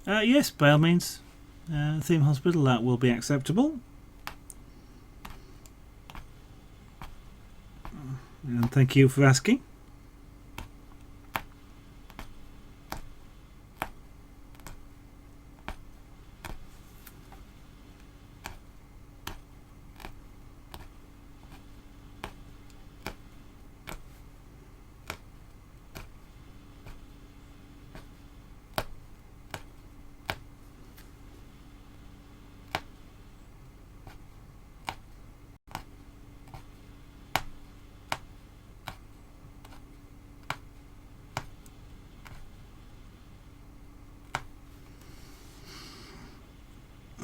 A: Yes, by all means. Theme Hospital, that will be acceptable. And thank you for asking.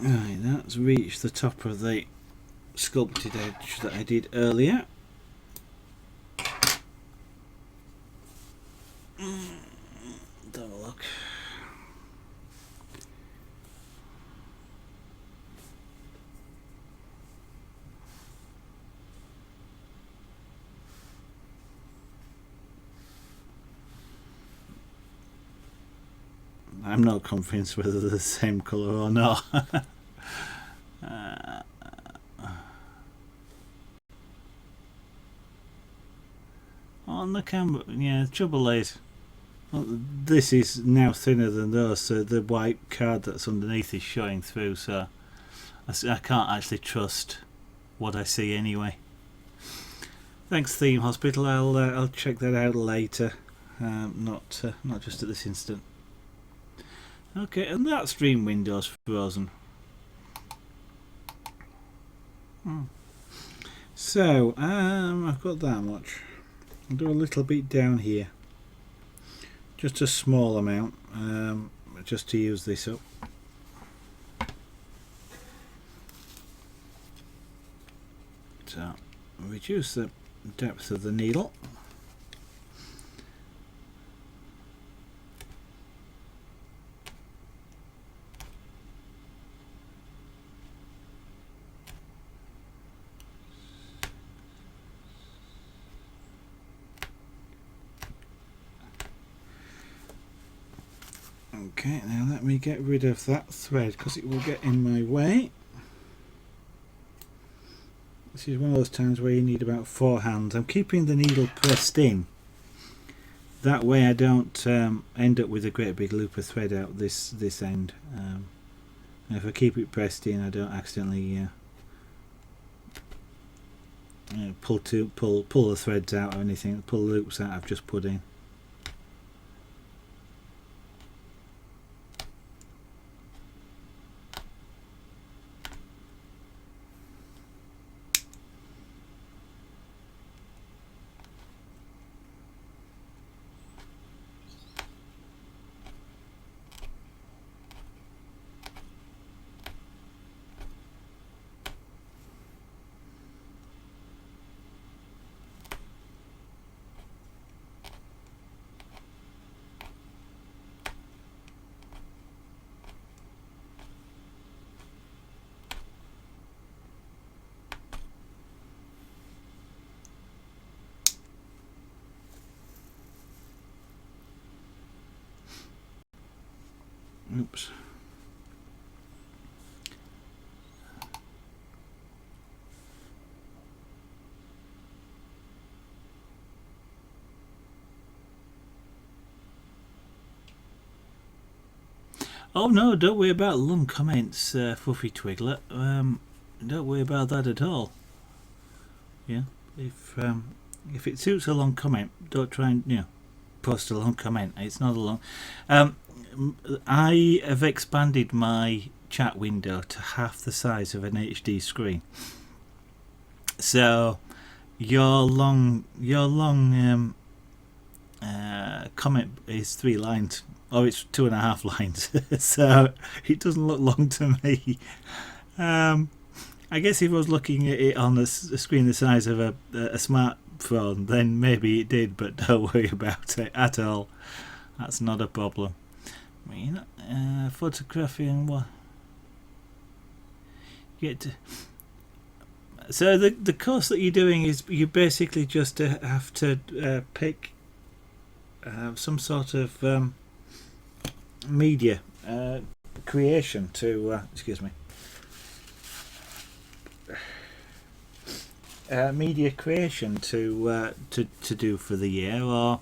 A: Right, that's reached the top of the sculpted edge that I did earlier. Let's have a look. I'm not convinced whether they're the same colour or not. On the camera, yeah, the trouble is, well, this is now thinner than those, so the white card that's underneath is showing through, so I can't actually trust what I see anyway. Thanks, Theme Hospital. I'll check that out later, not just at this instant. Okay, and that stream window's frozen. So, I've got that much. I'll do a little bit down here. Just a small amount, just to use this up. So, reduce the depth of the needle. Okay, now let me get rid of that thread because it will get in my way. This is one of those times where you need about 4 hands. I'm keeping the needle pressed in. That way I don't end up with a great big loop of thread out this end. And if I keep it pressed in, I don't accidentally pull the threads out or anything, pull the loops out I've just put in. Oops. Oh no, don't worry about long comments, Fluffy Twiglet. Don't worry about that at all. Yeah, if it suits a long comment, don't try and post a long comment. It's not a long. I have expanded my chat window to half the size of an HD screen. So your long comment is 3 lines, or it's 2.5 lines. So it doesn't look long to me. I guess if I was looking at it on a screen the size of a smartphone, then maybe it did, but don't worry about it at all. That's not a problem. Photography and what? So the course that you're doing is you basically just have to pick some sort of media. creation to excuse me, media creation to do for the year, or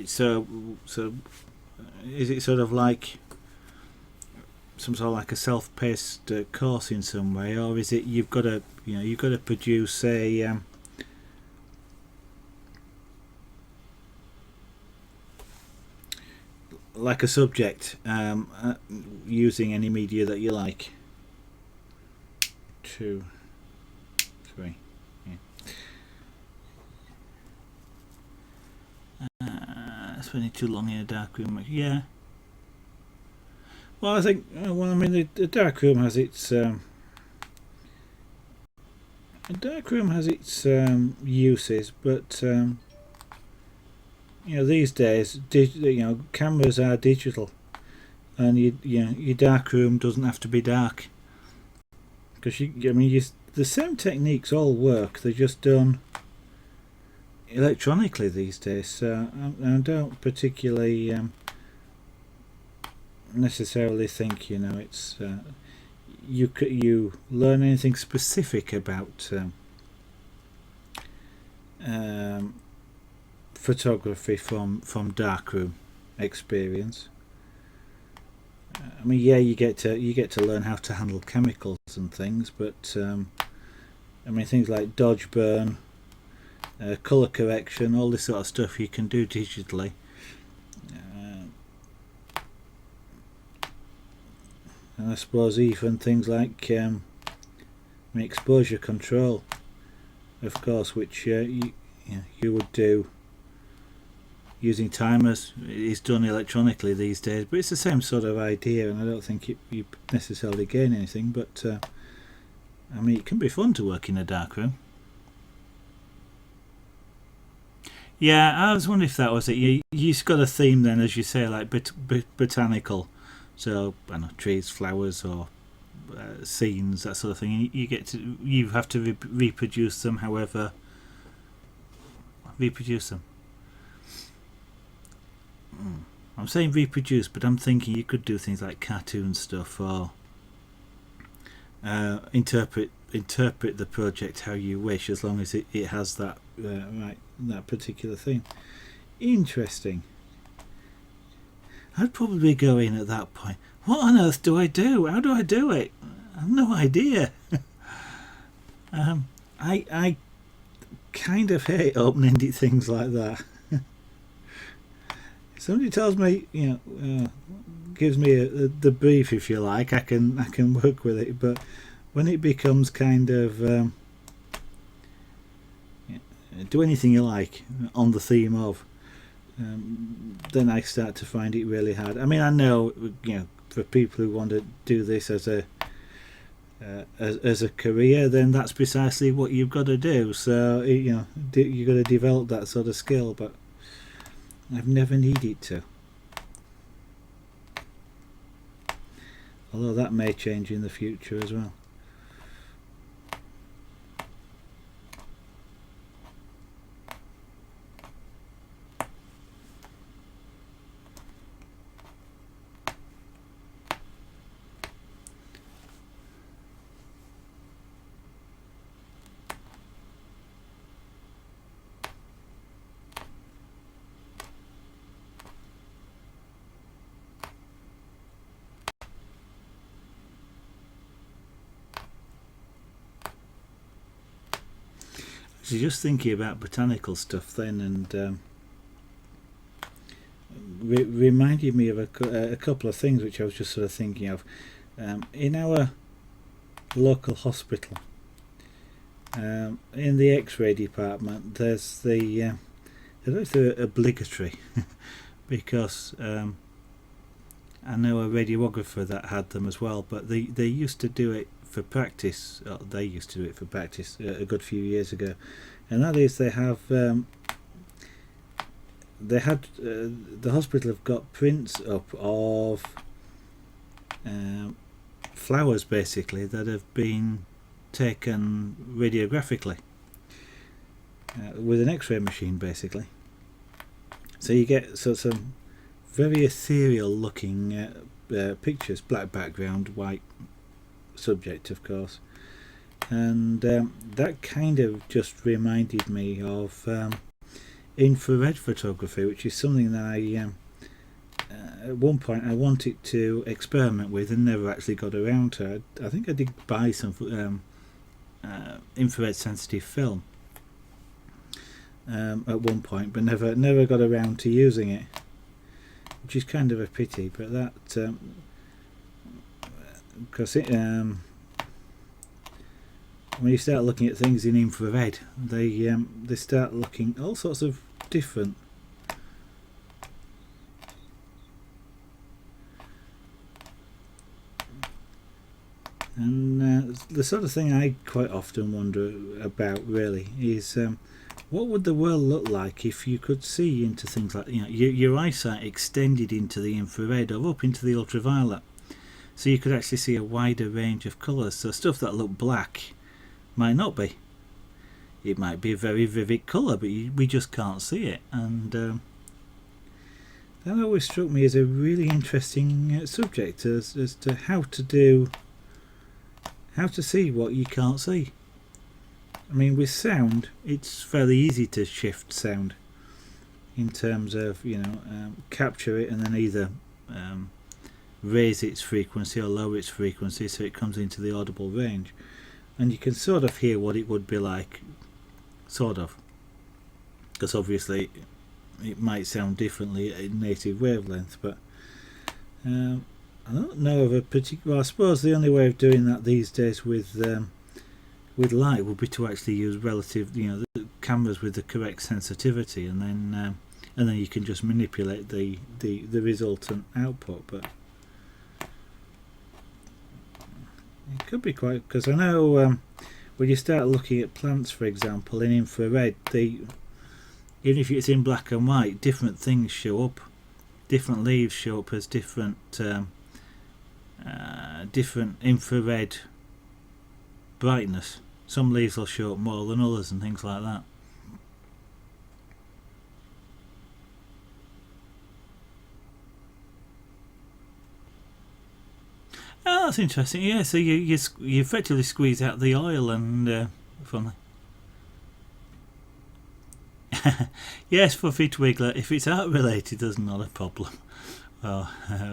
A: so is it sort of like some sort of like a self-paced course in some way, or is it you've got to produce a like a subject using any media that you like? 2, 3. Spending too long in a dark room. Yeah. Well, I think. Well, I mean, the dark room has its. The dark room has its uses, but these days, cameras are digital, and your dark room doesn't have to be dark, because the same techniques all work. They're just done electronically these days. So I don't particularly necessarily think it's you learn anything specific about photography from darkroom experience. I mean, yeah, you get to learn how to handle chemicals and things, but I mean, things like dodge burn, colour correction, all this sort of stuff you can do digitally. And I suppose even things like exposure control, of course, which you would do using timers, is done electronically these days, but it's the same sort of idea, and I don't think you necessarily gain anything, but I mean, it can be fun to work in a darkroom. Yeah, I was wondering if that was it. You've got a theme then, as you say, like botanical, so I don't know, trees, flowers, or scenes, that sort of thing. You have to reproduce them, however, reproduce them. I'm saying reproduce, but I'm thinking you could do things like cartoon stuff, or interpret the project how you wish, as long as it has that that particular thing. Interesting. I'd probably go in at that point. What on earth do I do? How do I do it? I have no idea. I kind of hate open-ended things like that. Somebody tells me, gives me the brief, if you like, I can work with it. But when it becomes kind of do anything you like on the theme of, then I start to find it really hard. I mean, I know, for people who want to do this as a career, then that's precisely what you've got to do. So you've got to develop that sort of skill, but I've never needed to. Although that may change in the future as well. So just thinking about botanical stuff then, and reminded me of a couple of things which I was just sort of thinking of. In our local hospital, in the X-ray department, there's the I don't know if they're obligatory because I know a radiographer that had them as well, but they used to do it for practice. They used to do it for practice a good few years ago, and that is they had the hospital have got prints up of flowers basically that have been taken radiographically with an X-ray machine basically. So you get some very ethereal looking pictures, black background, white subject, of course, and that kind of just reminded me of infrared photography, which is something that I at one point I wanted to experiment with and never actually got around to. I think I did buy some infrared sensitive film at one point, but never got around to using it, which is kind of a pity. But that because when you start looking at things in infrared, they start looking all sorts of different. And the sort of thing I quite often wonder about really is what would the world look like if you could see into things like, you know, your eyesight extended into the infrared or up into the ultraviolet, so you could actually see a wider range of colours. So stuff that looked black might not be. It might be a very vivid colour, but we just can't see it. And that always struck me as a really interesting subject as to how to see what you can't see. I mean, with sound, it's fairly easy to shift sound in terms of, you know, capture it and then either raise its frequency or lower its frequency so it comes into the audible range, and you can sort of hear what it would be like, sort of, because obviously it might sound differently at native wavelength. But I don't know of a particular. Well, I suppose the only way of doing that these days with light would be to actually use relative, you know, the cameras with the correct sensitivity, and then you can just manipulate the resultant output. But it could be quite, because I know when you start looking at plants, for example, in infrared, even if it's in black and white, different things show up. Different leaves show up as different infrared brightness. Some leaves will show up more than others and things like that. Oh, that's interesting. Yeah, so you effectively squeeze out the oil and from. Yes, Fluffy Twiggler, if it's art related, there's not a problem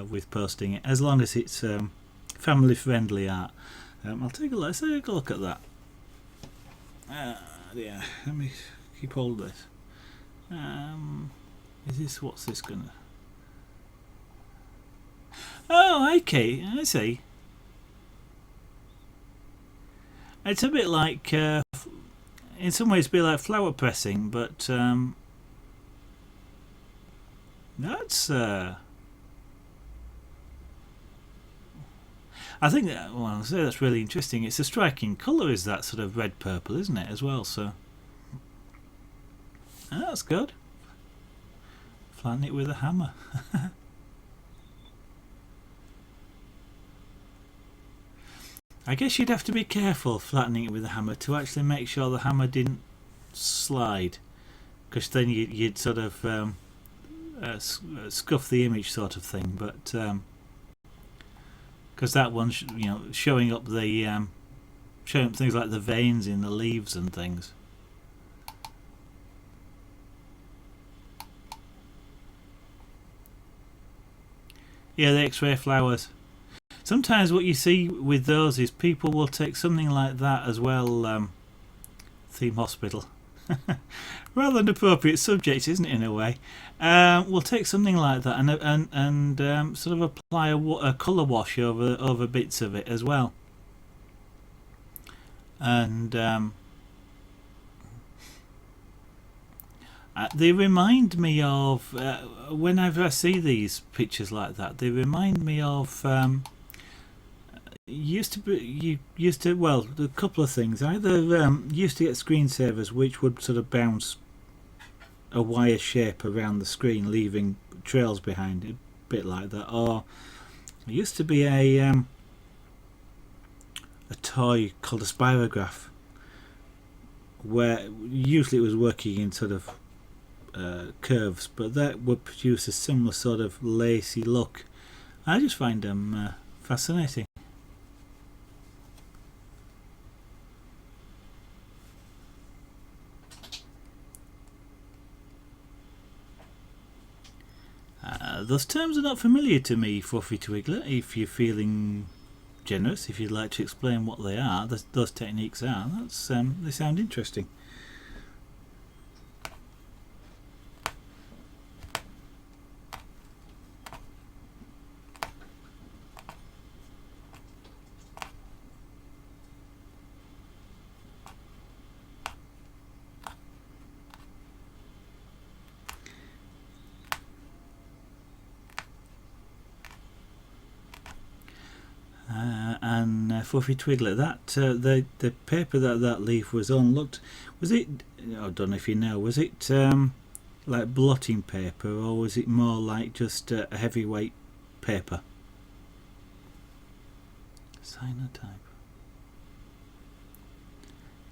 A: with posting it, as long as it's family friendly art. I'll take a look. Let's take a look at that. Yeah, let me keep hold of this. Is this, what's this gonna? Oh, okay, I see. It's a bit like, in some ways, a bit like flower pressing, but that's. I think that, well, I'll say that's really interesting. It's a striking colour, is that sort of red purple, isn't it, as well? So that's good. Flatten it with a hammer. I guess you'd have to be careful flattening it with a hammer to actually make sure the hammer didn't slide, because then you'd sort of scuff the image, sort of thing. But because that one's, you know, showing up things like the veins in the leaves and things. Yeah, the X-ray flowers. Sometimes what you see with those is people will take something like that as well. Theme hospital. Rather an appropriate subject, isn't it, in a way? We'll take something like that and sort of apply a colour wash over bits of it as well. And they remind me of, whenever I see these pictures like that, they remind me of, well, a couple of things. Either used to get screensavers which would sort of bounce a wire shape around the screen, leaving trails behind it, a bit like that. Or there used to be a toy called a spirograph, where usually it was working in sort of curves, but that would produce a similar sort of lacy look I just find them fascinating. Those terms are not familiar to me, Fluffy Twiggler. If you're feeling generous, if you'd like to explain what they are, those techniques are, they sound interesting. Fluffy Twiggler, that the paper that leaf was on was it? I don't know if you know. Was it like blotting paper, or was it more like just a heavyweight paper? Cyanotype.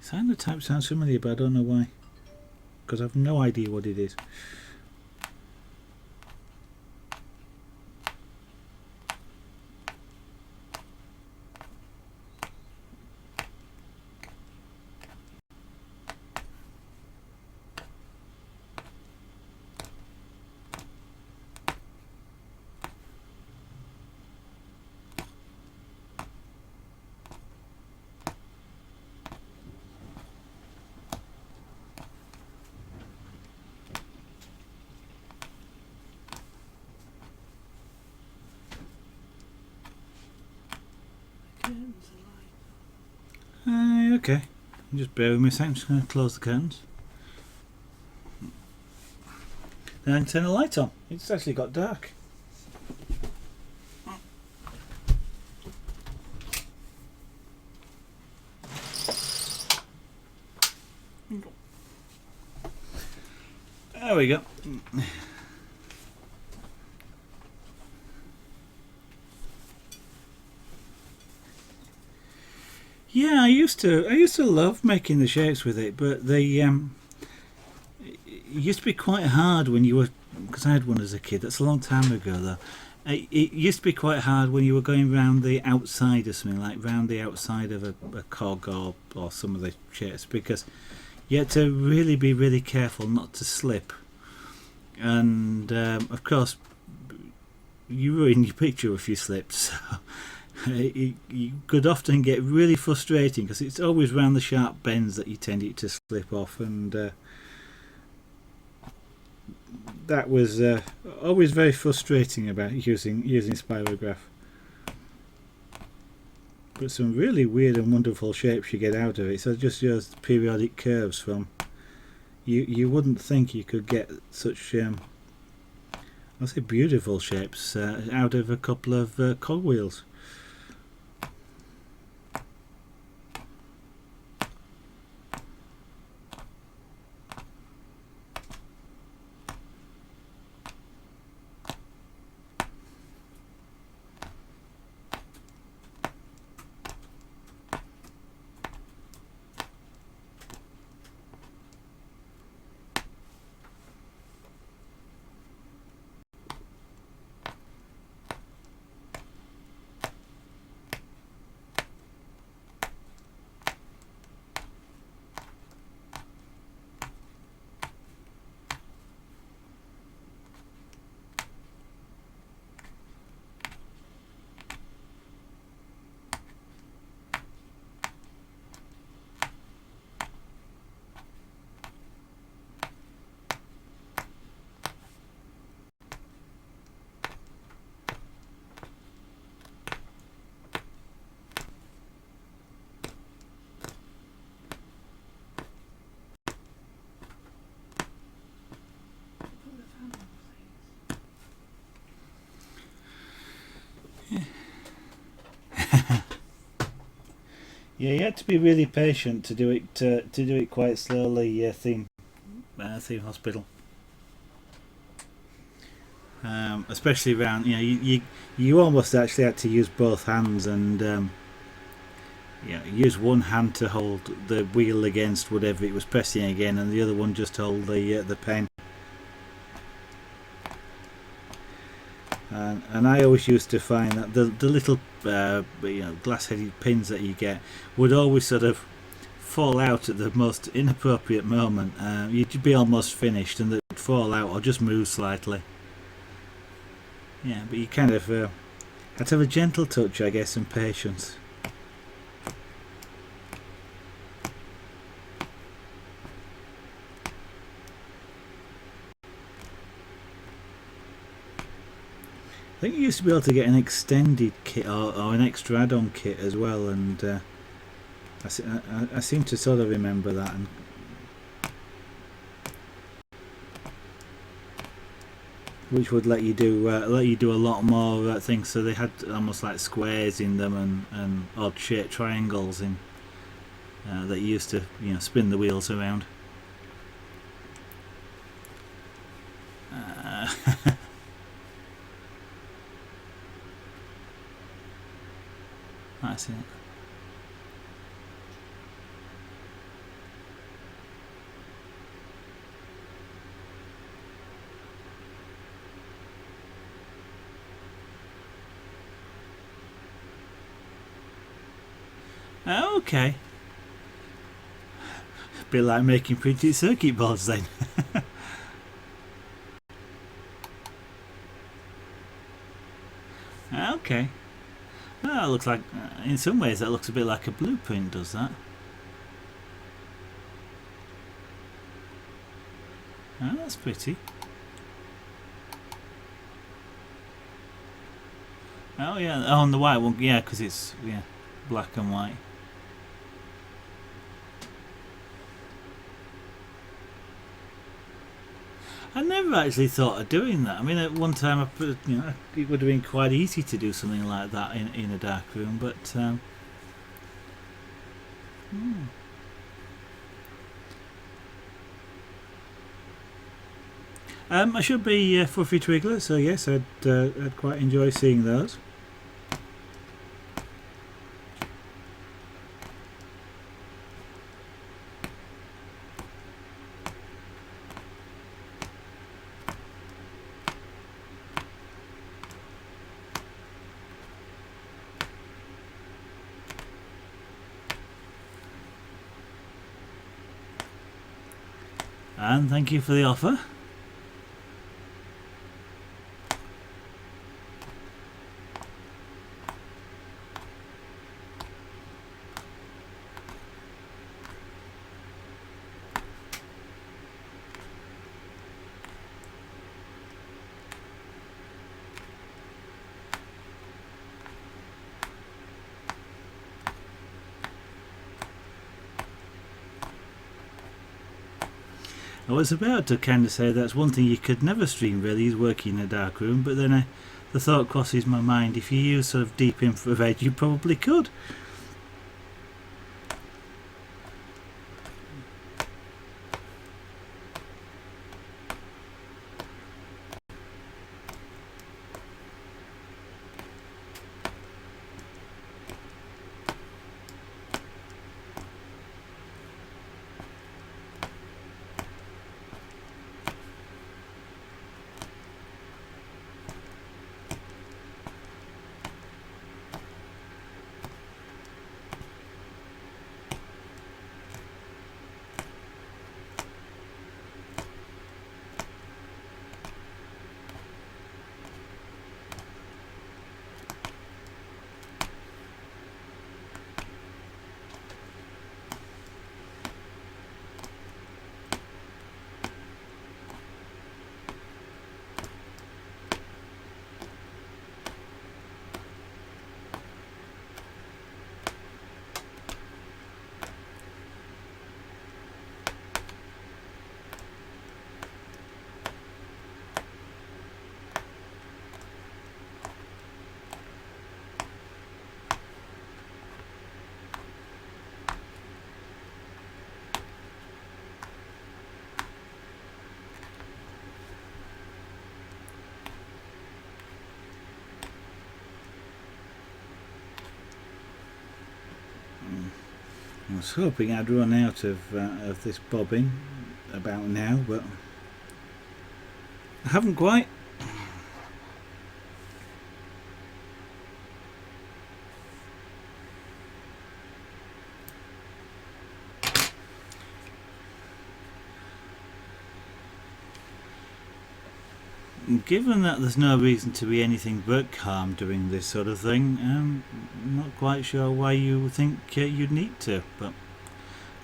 A: Cyanotype sounds familiar, but I don't know why. Because I've no idea what it is. Okay, just bear with me a second. I'm just going to close the curtains. Then I can turn the light on. It's actually got dark. There we go. Yeah, I used to love making the shapes with it, but it used to be quite hard when you were, because I had one as a kid. That's a long time ago though. It used to be quite hard when you were going round the outside of something, like round the outside of a cog or some of the shapes, because you had to really be really careful not to slip. And of course, you ruin your picture if you slipped. So you could often get really frustrating because it's always round the sharp bends that you tend it to slip off, and that was always very frustrating about using spirograph. But some really weird and wonderful shapes you get out of it. So just use periodic curves from. You wouldn't think you could get such I'll say beautiful shapes out of a couple of cogwheels. Yeah, you had to be really patient to do it quite slowly. Theme hospital, especially around. You almost actually had to use both hands and use one hand to hold the wheel against whatever it was pressing again, and the other one just hold the pen. and I always used to find that the little glass-headed pins that you get would always sort of fall out at the most inappropriate moment. You'd be almost finished and they'd fall out or just move slightly. Yeah, but you kind of had to have a gentle touch, I guess, and patience. I think you used to be able to get an extended kit or an extra add-on kit as well, and I seem to sort of remember that. And which would let you do a lot more things. So they had almost like squares in them and odd-shaped triangles in that you used to spin the wheels around. That's it. Okay. Bit like making printed circuit boards then. Okay. That looks like, in some ways, that looks a bit like a blueprint, does that? Oh, that's pretty. Oh yeah, oh, on the white one, yeah, because it's black and white. I never actually thought of doing that. I mean, at one time, it would have been quite easy to do something like that in a dark room, but I should be Fluffy Twiggler, so yes, I'd quite enjoy seeing those. And thank you for the offer. I was about to kind of say that's one thing you could never stream really, is working in a dark room, but then the thought crosses my mind, if you use sort of deep infrared you probably could. I was hoping I'd run out of this bobbin about now, but I haven't quite. given that there's no reason to be anything but calm doing this sort of thing, I'm not quite sure why you think you'd need to, but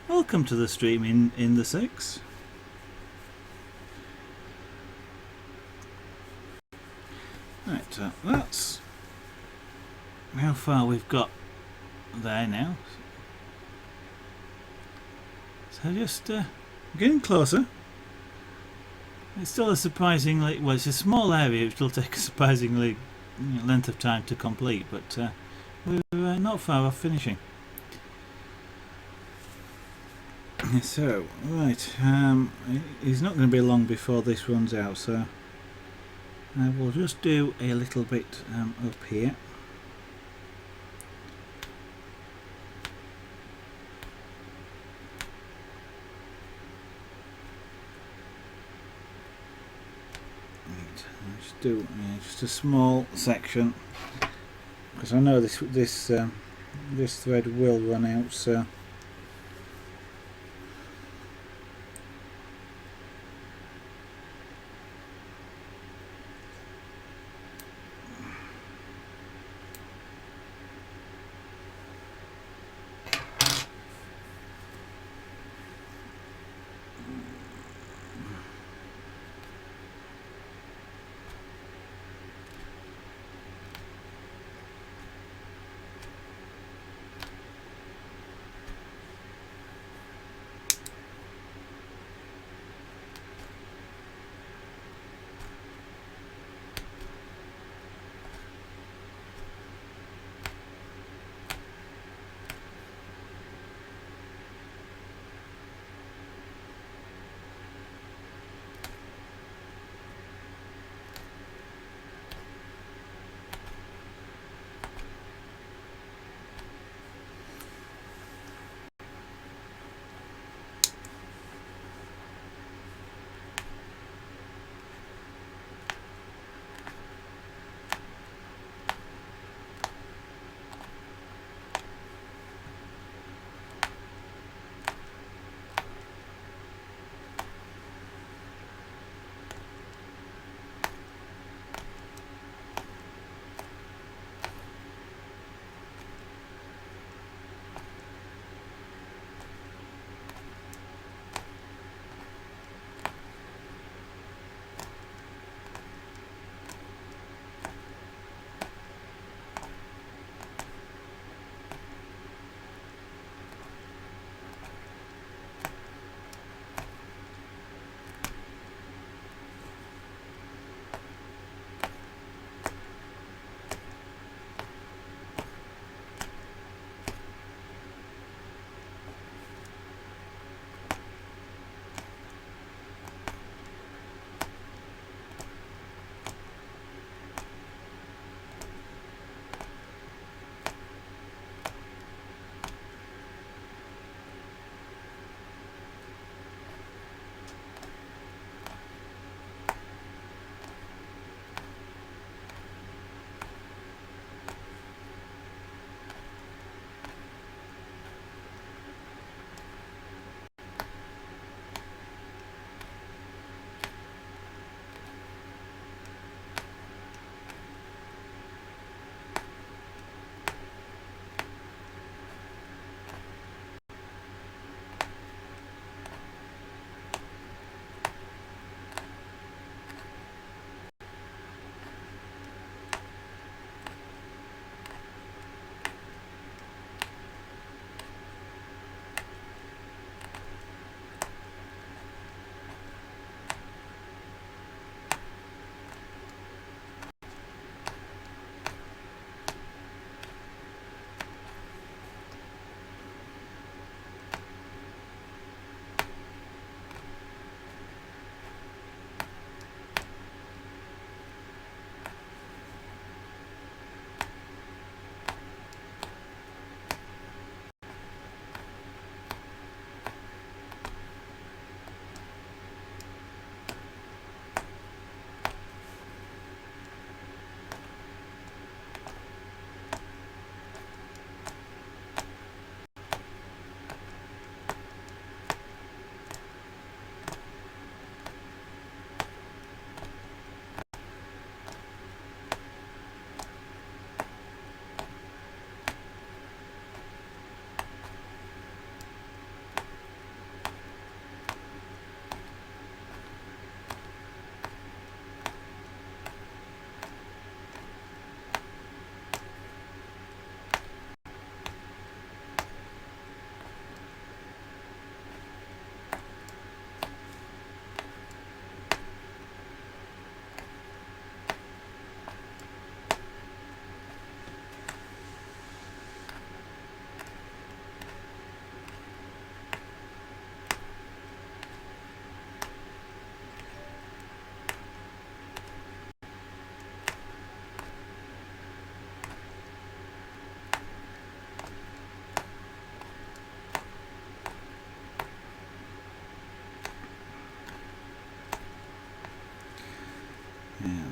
A: welcome to the stream in the 6. Right, that's how far we've got there now. So just getting closer. It's still a surprisingly, well, it's a small area, which will take a surprisingly length of time to complete, but we're not far off finishing. So, right, it's not going to be long before this runs out, so I will just do a little bit up here. Do just a small section because I know this thread will run out, so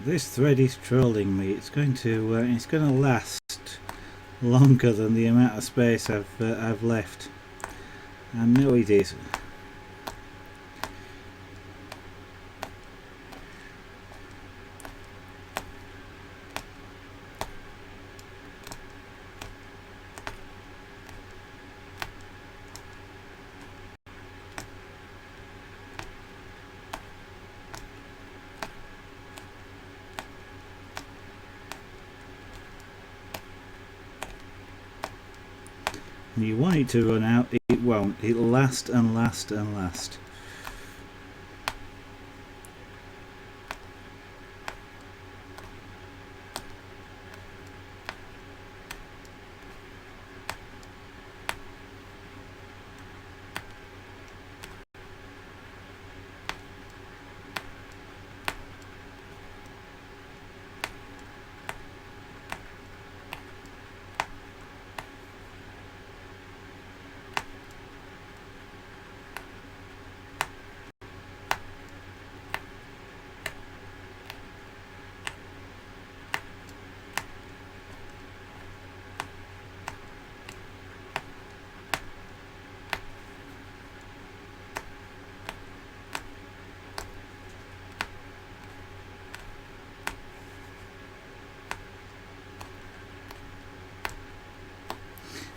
A: This thread is trolling me. It's going to last longer than the amount of space I've left. I know it is. And you want it to run out, it won't. It'll last and last and last.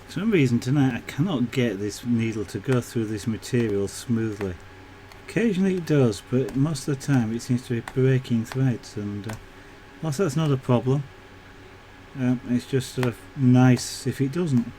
A: For some reason tonight I cannot get this needle to go through this material smoothly. Occasionally it does, but most of the time it seems to be breaking threads, and whilst that's not a problem, it's just sort of nice if it doesn't.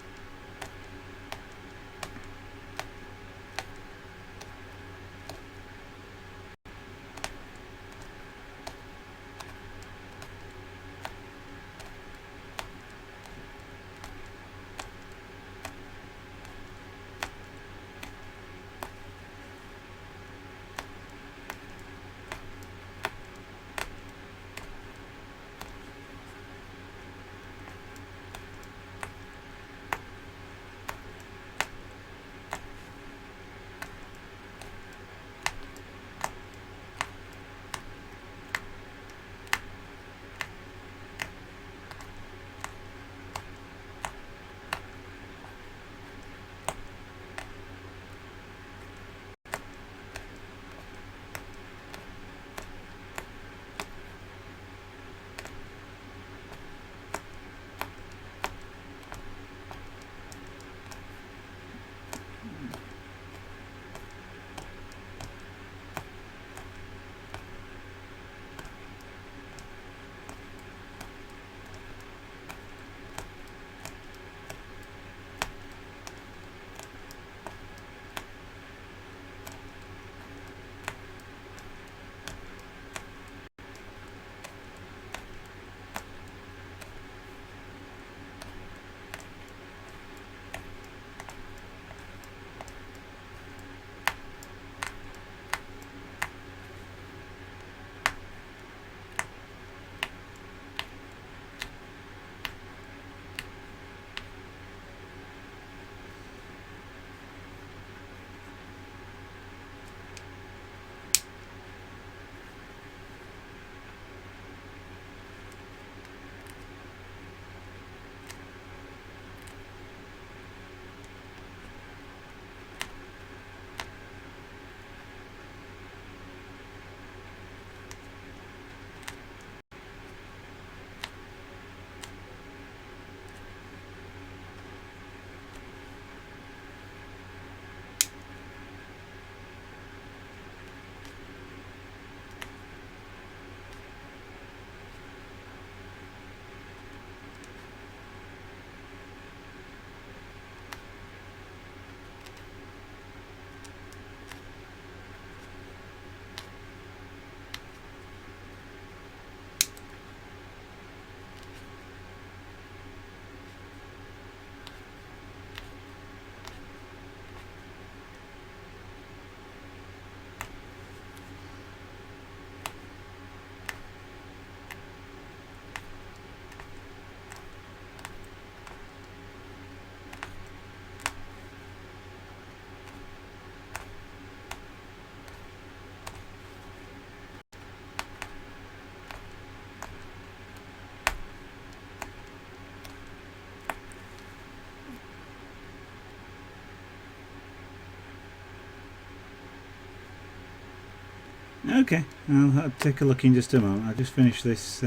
A: Okay, I'll take a look in just a moment. I'll just finish this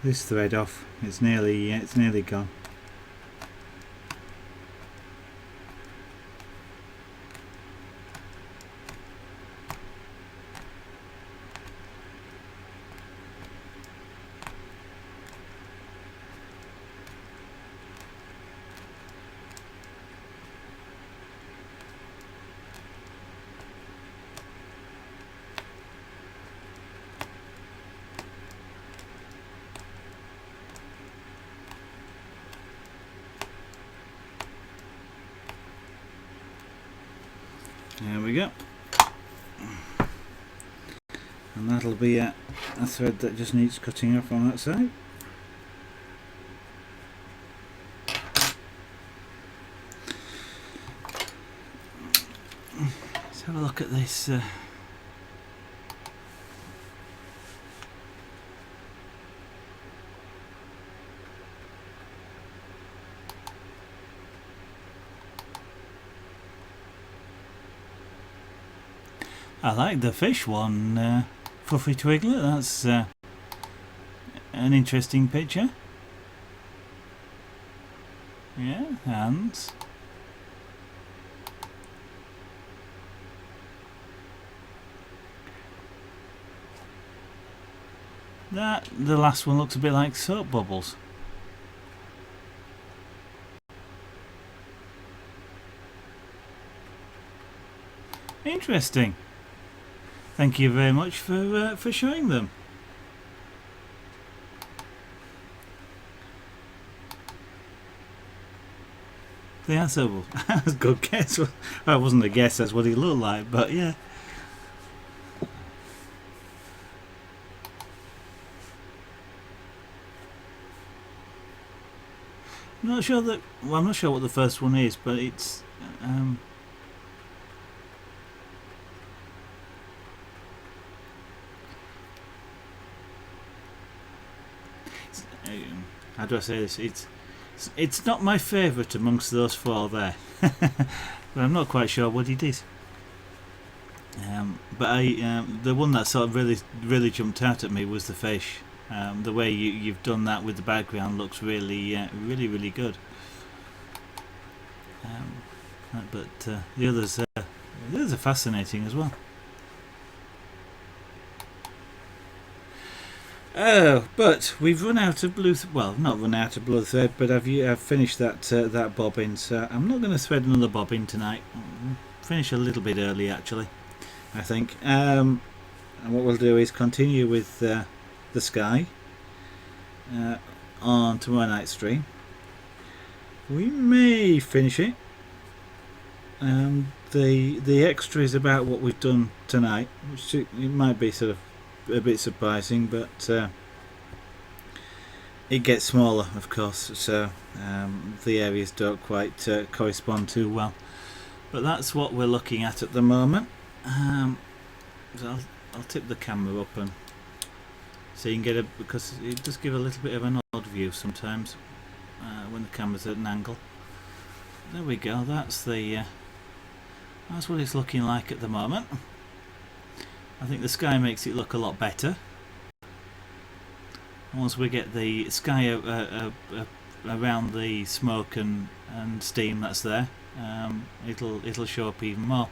A: this thread off. It's nearly gone. There we go. And that'll be a thread that just needs cutting off on that side. Let's have a look at this. I like the fish one, Fluffy Twiggler. That's an interesting picture. Yeah, hands. The last one looks a bit like soap bubbles. Interesting. Thank you very much for showing them. They are soap bubbles. That was a good guess. Well, it wasn't a guess, that's what he looked like, but yeah. I'm not sure that. Well, I'm not sure what the first one is, but it's. How do I say this? It's not my favourite amongst those four there, but I'm not quite sure what it is. But the one that sort of really jumped out at me was the fish. The way you've done that with the background looks really good. But the others are fascinating as well. Oh, but we've run out of blue. Well, not run out of blue thread, but I've finished that bobbin. So I'm not going to thread another bobbin tonight. Finish a little bit early, actually, I think. And what we'll do is continue with the sky on tomorrow night's stream. We may finish it. The extra is about what we've done tonight, which it might be sort of a bit surprising, but it gets smaller, of course, so the areas don't quite correspond too well. But that's what we're looking at the moment. So I'll tip the camera up and so you can get because it does give a little bit of an odd view sometimes when the camera's at an angle. There we go. That's what it's looking like at the moment. I think the sky makes it look a lot better. Once we get the sky around the smoke and steam that's there, it'll show up even more.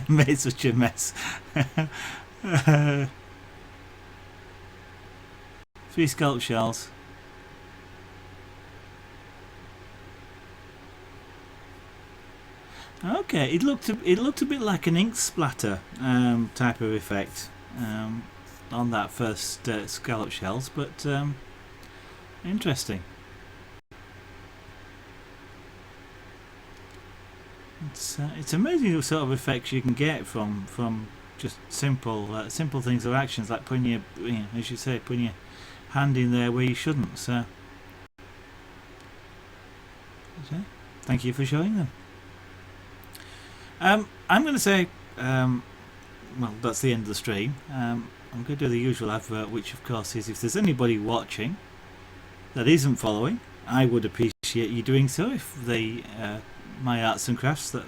A: Made such a mess. 3 scallop shells. Okay, it looked a bit like an ink splatter type of effect on that first scallop shells, but interesting. It's amazing the sort of effects you can get from just simple things or actions like putting your, as you say, putting your hand in there where you shouldn't. So, thank you for showing them. I'm going to say, well, that's the end of the stream. I'm going to do the usual advert, which of course is if there's anybody watching that isn't following, I would appreciate you doing so. If they my arts and crafts that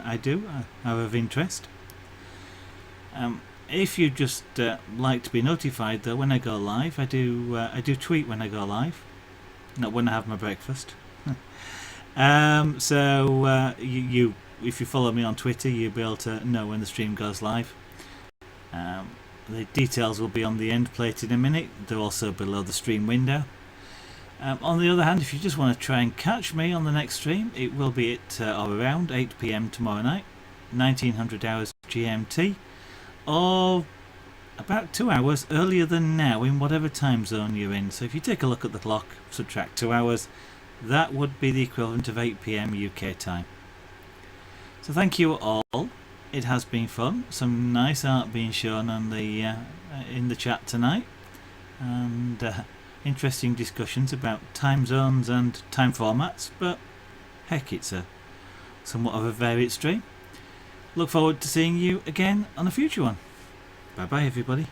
A: I do are of interest. If you just like to be notified though when I go live, I do tweet when I go live, not when I have my breakfast. So you if you follow me on Twitter, you'll be able to know when the stream goes live. The details will be on the end plate in a minute. They're also below the stream window. On the other hand, if you just want to try and catch me on the next stream, it will be at or around 8 PM tomorrow night, 1900 hours GMT, or about 2 hours earlier than now in whatever time zone you're in. So if you take a look at the clock, subtract 2 hours, that would be the equivalent of 8 PM UK time. So thank you all. It has been fun. Some nice art being shown on the in the chat tonight, and interesting discussions about time zones and time formats. But heck, it's a somewhat of a varied stream. Look forward to seeing you again on a future one. Bye bye everybody.